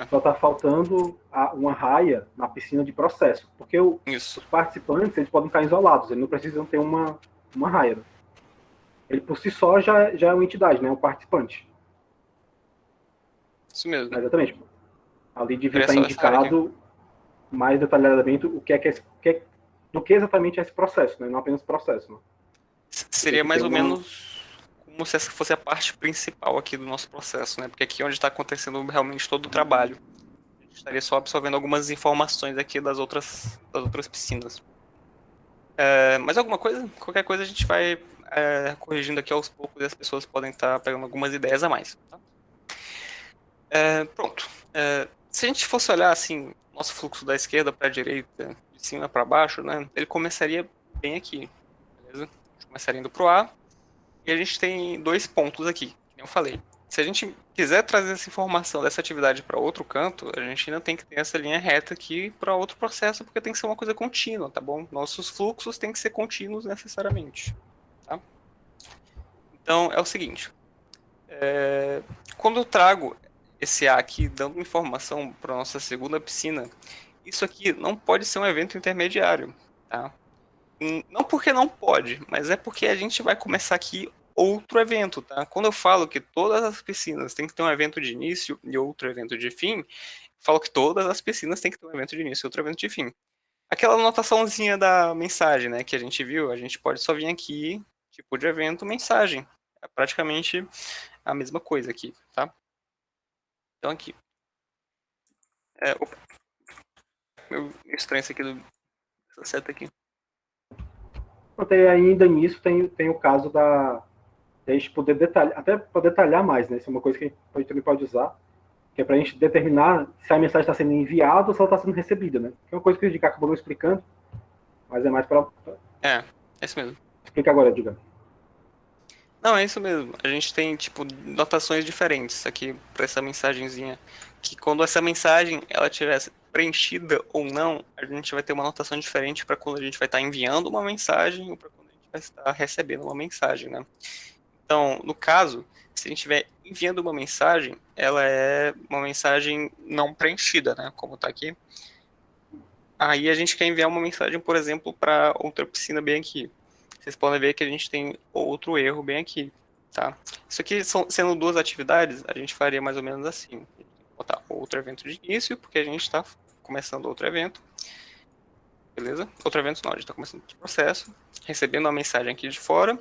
só está faltando uma raia na piscina de processo. Porque os participantes eles podem ficar isolados, eles não precisam ter uma raia. Né? Ele por si só já é uma entidade, né? Um participante. Isso mesmo. Exatamente. Ali devia estar indicado mais detalhadamente o que é do que exatamente é esse processo, né? Não apenas processo. Né? Seria mais ou menos como se essa fosse a parte principal aqui do nosso processo, né? Porque aqui é onde está acontecendo realmente todo o trabalho. A gente estaria só absorvendo algumas informações aqui das outras piscinas. Mais alguma coisa? Qualquer coisa a gente vai corrigindo aqui aos poucos e as pessoas podem estar pegando algumas ideias a mais. Tá? Pronto. Se a gente fosse olhar assim, nosso fluxo da esquerda para a direita, de cima para baixo, né? Ele começaria bem aqui, beleza? A gente começaria indo pro A e a gente tem 2 pontos aqui, como eu falei. Se a gente quiser trazer essa informação dessa atividade para outro canto, a gente ainda tem que ter essa linha reta aqui para outro processo, porque tem que ser uma coisa contínua, tá bom? Nossos fluxos têm que ser contínuos necessariamente, tá? Então, é o seguinte. Quando eu trago esse A aqui, dando informação para nossa segunda piscina, isso aqui não pode ser um evento intermediário, tá? Não porque não pode, mas é porque a gente vai começar aqui outro evento, tá? Quando eu falo que todas as piscinas têm que ter um evento de início e outro evento de fim, falo que todas as piscinas têm que ter um evento de início e outro evento de fim. Aquela anotaçãozinha da mensagem, né, que a gente viu, a gente pode só vir aqui, tipo de evento, mensagem. É praticamente a mesma coisa aqui, tá? Então aqui. Opa. Meu estranho isso aqui dessa seta aqui. Até ainda nisso tem o caso da gente poder detalhar, até para detalhar mais, né? Isso é uma coisa que a gente também pode usar, que é para a gente determinar se a mensagem está sendo enviada ou se ela está sendo recebida, né? Que é uma coisa que o Edgar acabou não explicando, mas é mais para... É isso mesmo. Explica agora, Edgar. Não, é isso mesmo. A gente tem, tipo, notações diferentes aqui para essa mensagenzinha. Que quando essa mensagem ela tivesse preenchida ou não, a gente vai ter uma notação diferente para quando a gente vai estar enviando uma mensagem ou para quando a gente vai estar recebendo uma mensagem, né? Então, no caso, se a gente estiver enviando uma mensagem, ela é uma mensagem não preenchida, né? Como está aqui. Aí a gente quer enviar uma mensagem, por exemplo, para outra piscina bem aqui. Vocês podem ver que a gente tem outro erro bem aqui, tá? Isso aqui sendo 2 atividades, a gente faria mais ou menos assim. Botar outro evento de início, porque a gente está começando outro evento. Beleza? Outro evento não, a gente está começando outro processo, recebendo uma mensagem aqui de fora.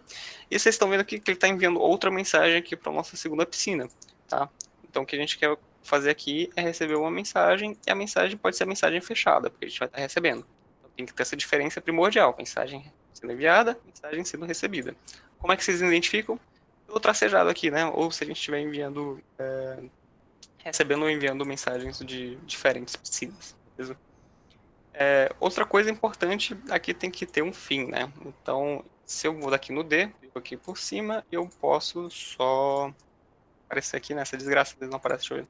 E vocês estão vendo aqui que ele está enviando outra mensagem aqui para a nossa segunda piscina, tá? Então o que a gente quer fazer aqui é receber uma mensagem, e a mensagem pode ser a mensagem fechada, porque a gente vai estar recebendo. Então tem que ter essa diferença primordial, mensagem sendo enviada, mensagem sendo recebida. Como é que vocês identificam? Pelo tracejado aqui, né? Ou se a gente estiver enviando, recebendo ou enviando mensagens de diferentes piscinas, beleza? Outra coisa importante, aqui tem que ter um fim, né? Então, se eu vou daqui no D, clico aqui por cima, eu posso só aparecer aqui nessa desgraça, não aparece, deixa eu ver.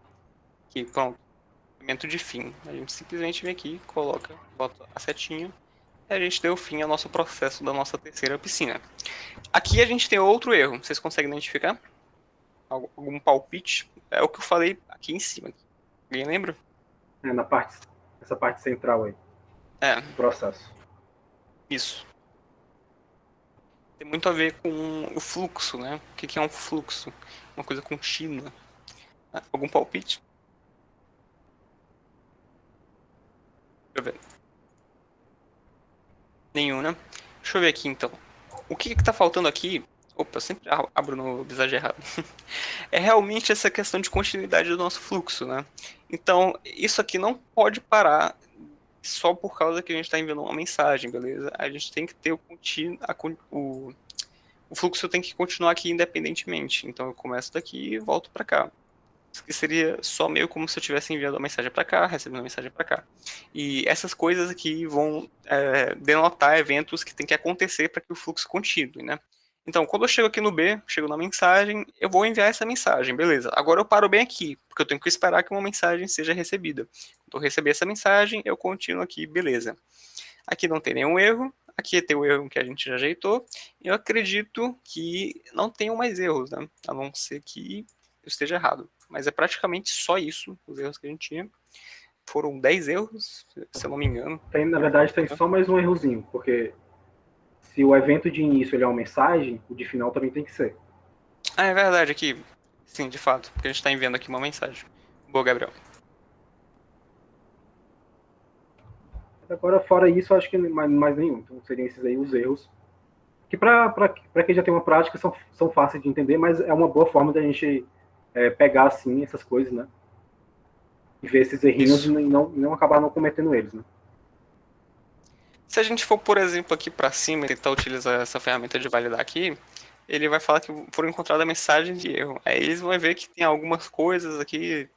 Aqui, pronto. Elemento de fim. A gente simplesmente vem aqui, coloca, bota a setinha, e a gente deu fim ao nosso processo da nossa terceira piscina. Aqui a gente tem outro erro. Vocês conseguem identificar? Algum palpite? É o que eu falei aqui em cima. Alguém lembra? Essa parte central aí. Do processo. Isso. Tem muito a ver com o fluxo, né? O que é um fluxo? Uma coisa contínua. Algum palpite? Deixa eu ver. Nenhum, né? Deixa eu ver aqui, então. O que tá faltando aqui... Opa, eu sempre abro no visagem errado. É realmente essa questão de continuidade do nosso fluxo, né? Então, isso aqui não pode parar só por causa que a gente está enviando uma mensagem, beleza? A gente tem que ter o o fluxo tem que continuar aqui independentemente. Então eu começo daqui e volto para cá. Isso que seria só meio como se eu tivesse enviado uma mensagem para cá, recebendo uma mensagem para cá. E essas coisas aqui vão denotar eventos que tem que acontecer para que o fluxo continue, né? Então, quando eu chego aqui no B, chego na mensagem, eu vou enviar essa mensagem, beleza. Agora eu paro bem aqui, porque eu tenho que esperar que uma mensagem seja recebida. Quando eu receber essa mensagem, eu continuo aqui, beleza. Aqui não tem nenhum erro, aqui tem o erro que a gente já ajeitou. Eu acredito que não tenham mais erros, né? A não ser que eu esteja errado. Mas é praticamente só isso, os erros que a gente tinha. Foram 10 erros, se eu não me engano. Na verdade, tem só mais um errozinho, porque se o evento de início ele é uma mensagem, o de final também tem que ser. Ah, é verdade, aqui. Sim, de fato, porque a gente está enviando aqui uma mensagem. Boa, Gabriel. Agora, fora isso, acho que mais nenhum. Então, seriam esses aí os erros. Que para quem já tem uma prática, são fáceis de entender, mas é uma boa forma da gente pegar, assim, essas coisas, né? E ver esses errinhos e não acabar não cometendo eles, né? Se a gente for, por exemplo, aqui para cima e tentar utilizar essa ferramenta de validar aqui, ele vai falar que foram encontradas mensagens de erro. Aí eles vão ver que tem algumas coisas aqui,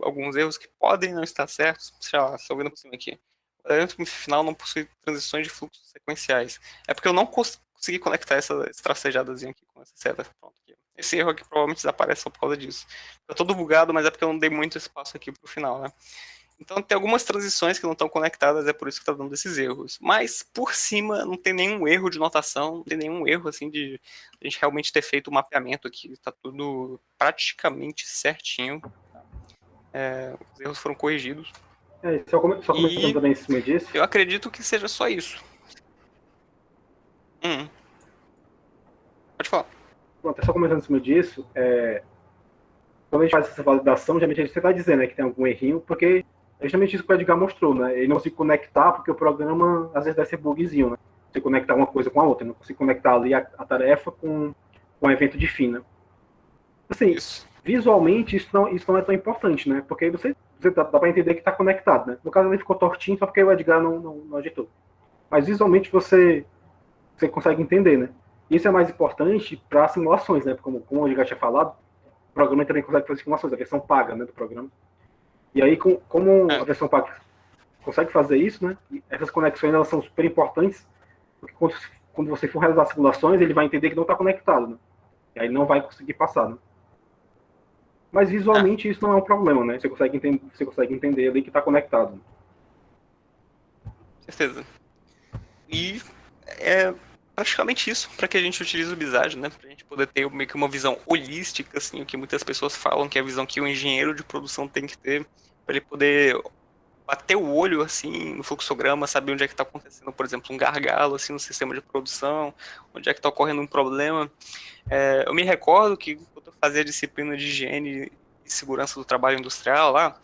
alguns erros que podem não estar certos. Sei lá, só vendo por cima aqui. O evento final não possui transições de fluxos sequenciais. É porque eu não consegui conectar essa tracejadazinha aqui com essa seta. Pronto, aqui. Esse erro aqui provavelmente desaparece só por causa disso. Tá todo bugado, mas é porque eu não dei muito espaço aqui pro final, né? Então tem algumas transições que não estão conectadas, é por isso que está dando esses erros. Mas por cima não tem nenhum erro de notação, não tem nenhum erro assim de a gente realmente ter feito o mapeamento aqui. Está tudo praticamente certinho. Os erros foram corrigidos. Só comentando também em cima disso. Eu acredito que seja só isso. Pode falar. Pronto, só comentando em cima disso, quando a gente faz essa validação, geralmente a gente vai dizer, né, que tem algum errinho, porque é justamente isso que o Edgar mostrou, né? Ele não se conectar, porque o programa às vezes deve ser bugzinho, né? Você conectar uma coisa com a outra, não consigo conectar ali a tarefa com um evento de fim, né? Assim, visualmente isso não é tão importante, né? Porque você dá para entender que está conectado, né? No caso ele ficou tortinho só porque o Edgar não agitou. Mas visualmente você consegue entender, né? Isso é mais importante para simulações, né? Como o Edgar tinha falado, o programa também consegue fazer simulações, a versão paga, né, do programa. E aí, como a versão paga consegue fazer isso, né? Essas conexões elas são super importantes, porque quando você for realizar simulações, ele vai entender que não está conectado, né? E aí não vai conseguir passar, né? Mas visualmente isso não é um problema, né? Você consegue entender ali que está conectado. Né? Certeza. E é praticamente isso para que a gente utilize o Visage, né? Para a gente poder ter meio que uma visão holística, assim, o que muitas pessoas falam que é a visão que o engenheiro de produção tem que ter, para ele poder bater o olho, assim, no fluxograma, saber onde é que está acontecendo, por exemplo, um gargalo, assim, no sistema de produção, onde é que está ocorrendo um problema. Eu me recordo que quando eu fazia a disciplina de higiene e segurança do trabalho industrial lá,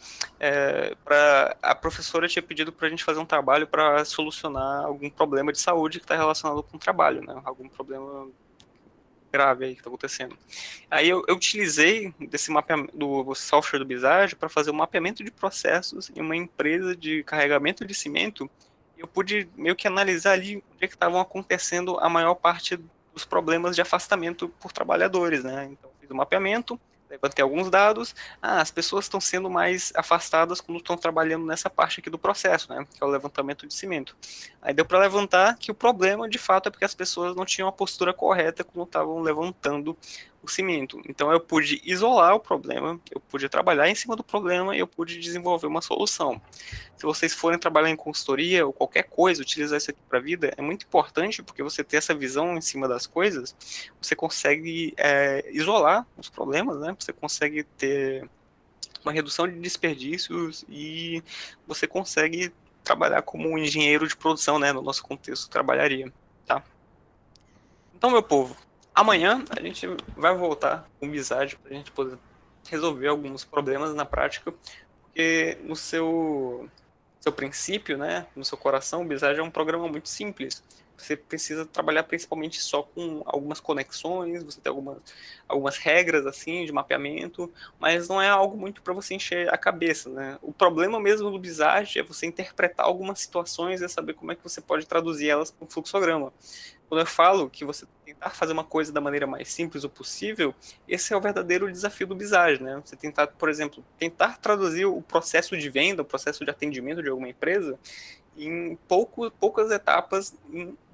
a professora tinha pedido para a gente fazer um trabalho para solucionar algum problema de saúde que está relacionado com o trabalho, né? Algum problema grave aí que está acontecendo. Aí eu utilizei desse mapeamento do software do Visage para fazer um mapeamento de processos em uma empresa de carregamento de cimento. E eu pude meio que analisar ali onde é que estavam acontecendo a maior parte dos problemas de afastamento por trabalhadores, né? Então fiz o mapeamento, levantei alguns dados. As pessoas estão sendo mais afastadas quando estão trabalhando nessa parte aqui do processo, né? Que é o levantamento de cimento. Aí deu para levantar que o problema, de fato, é porque as pessoas não tinham a postura correta quando estavam levantando o cimento. Então eu pude isolar o problema, eu pude trabalhar em cima do problema e eu pude desenvolver uma solução. Se vocês forem trabalhar em consultoria ou qualquer coisa, utilizar isso aqui para a vida, é muito importante porque você ter essa visão em cima das coisas, você consegue isolar os problemas, né? Você consegue ter uma redução de desperdícios e você consegue trabalhar como um engenheiro de produção, né? No nosso contexto, trabalharia, tá? Então, meu povo, amanhã a gente vai voltar com o Visage para a gente poder resolver alguns problemas na prática, porque no seu princípio, né, no seu coração, o Visage é um programa muito simples. Você precisa trabalhar principalmente só com algumas conexões, você tem algumas regras assim de mapeamento, mas não é algo muito para você encher a cabeça, né? O problema mesmo do Visage é você interpretar algumas situações e saber como é que você pode traduzir elas para um fluxograma. Quando eu falo que você tentar fazer uma coisa da maneira mais simples o possível, esse é o verdadeiro desafio do Visage, né? Você tentar, por exemplo, tentar traduzir o processo de venda, o processo de atendimento de alguma empresa em poucas etapas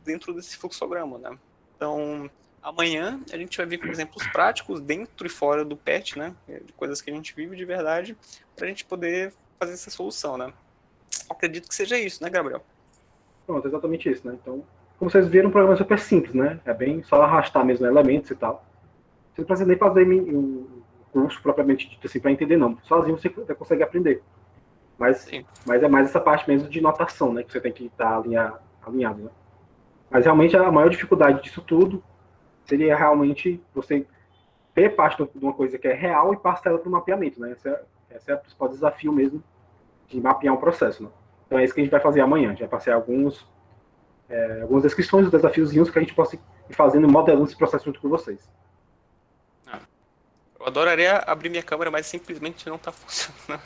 dentro desse fluxograma, né? Então, amanhã a gente vai vir com exemplos práticos dentro e fora do PET, né? De coisas que a gente vive de verdade, para a gente poder fazer essa solução, né? Acredito que seja isso, né, Gabriel? Pronto, exatamente isso, né? Então, como vocês viram, um programa super simples, né? É bem só arrastar mesmo elementos e tal. Você não precisa nem fazer um curso propriamente dito assim para entender, não. Sozinho você consegue aprender. Mas é mais essa parte mesmo de notação, né? Que você tem que estar alinhado, né? Mas realmente a maior dificuldade disso tudo seria realmente você ter parte de uma coisa que é real e passar ela para o mapeamento, né? Esse é o principal desafio mesmo de mapear um processo, né? Então é isso que a gente vai fazer amanhã. A gente vai passar algumas descrições dos desafiozinhos que a gente possa ir fazendo e modelando esse processo junto com vocês. Eu adoraria abrir minha câmera, mas simplesmente não tá funcionando.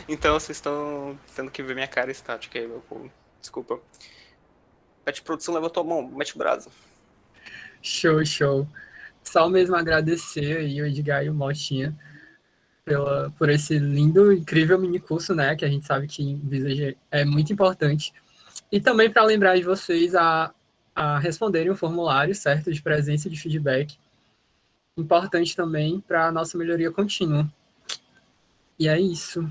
Então vocês estão tendo que ver minha cara estática aí, meu povo. Desculpa. Pet Produção levantou a mão, mete o braço. Show, show. Só mesmo agradecer aí o Edgar e o Motinha por esse lindo, incrível mini curso, né? Que a gente sabe que em Visage é muito importante. E também para lembrar de vocês a responderem o formulário, certo? De presença e de feedback. Importante também para a nossa melhoria contínua. E é isso.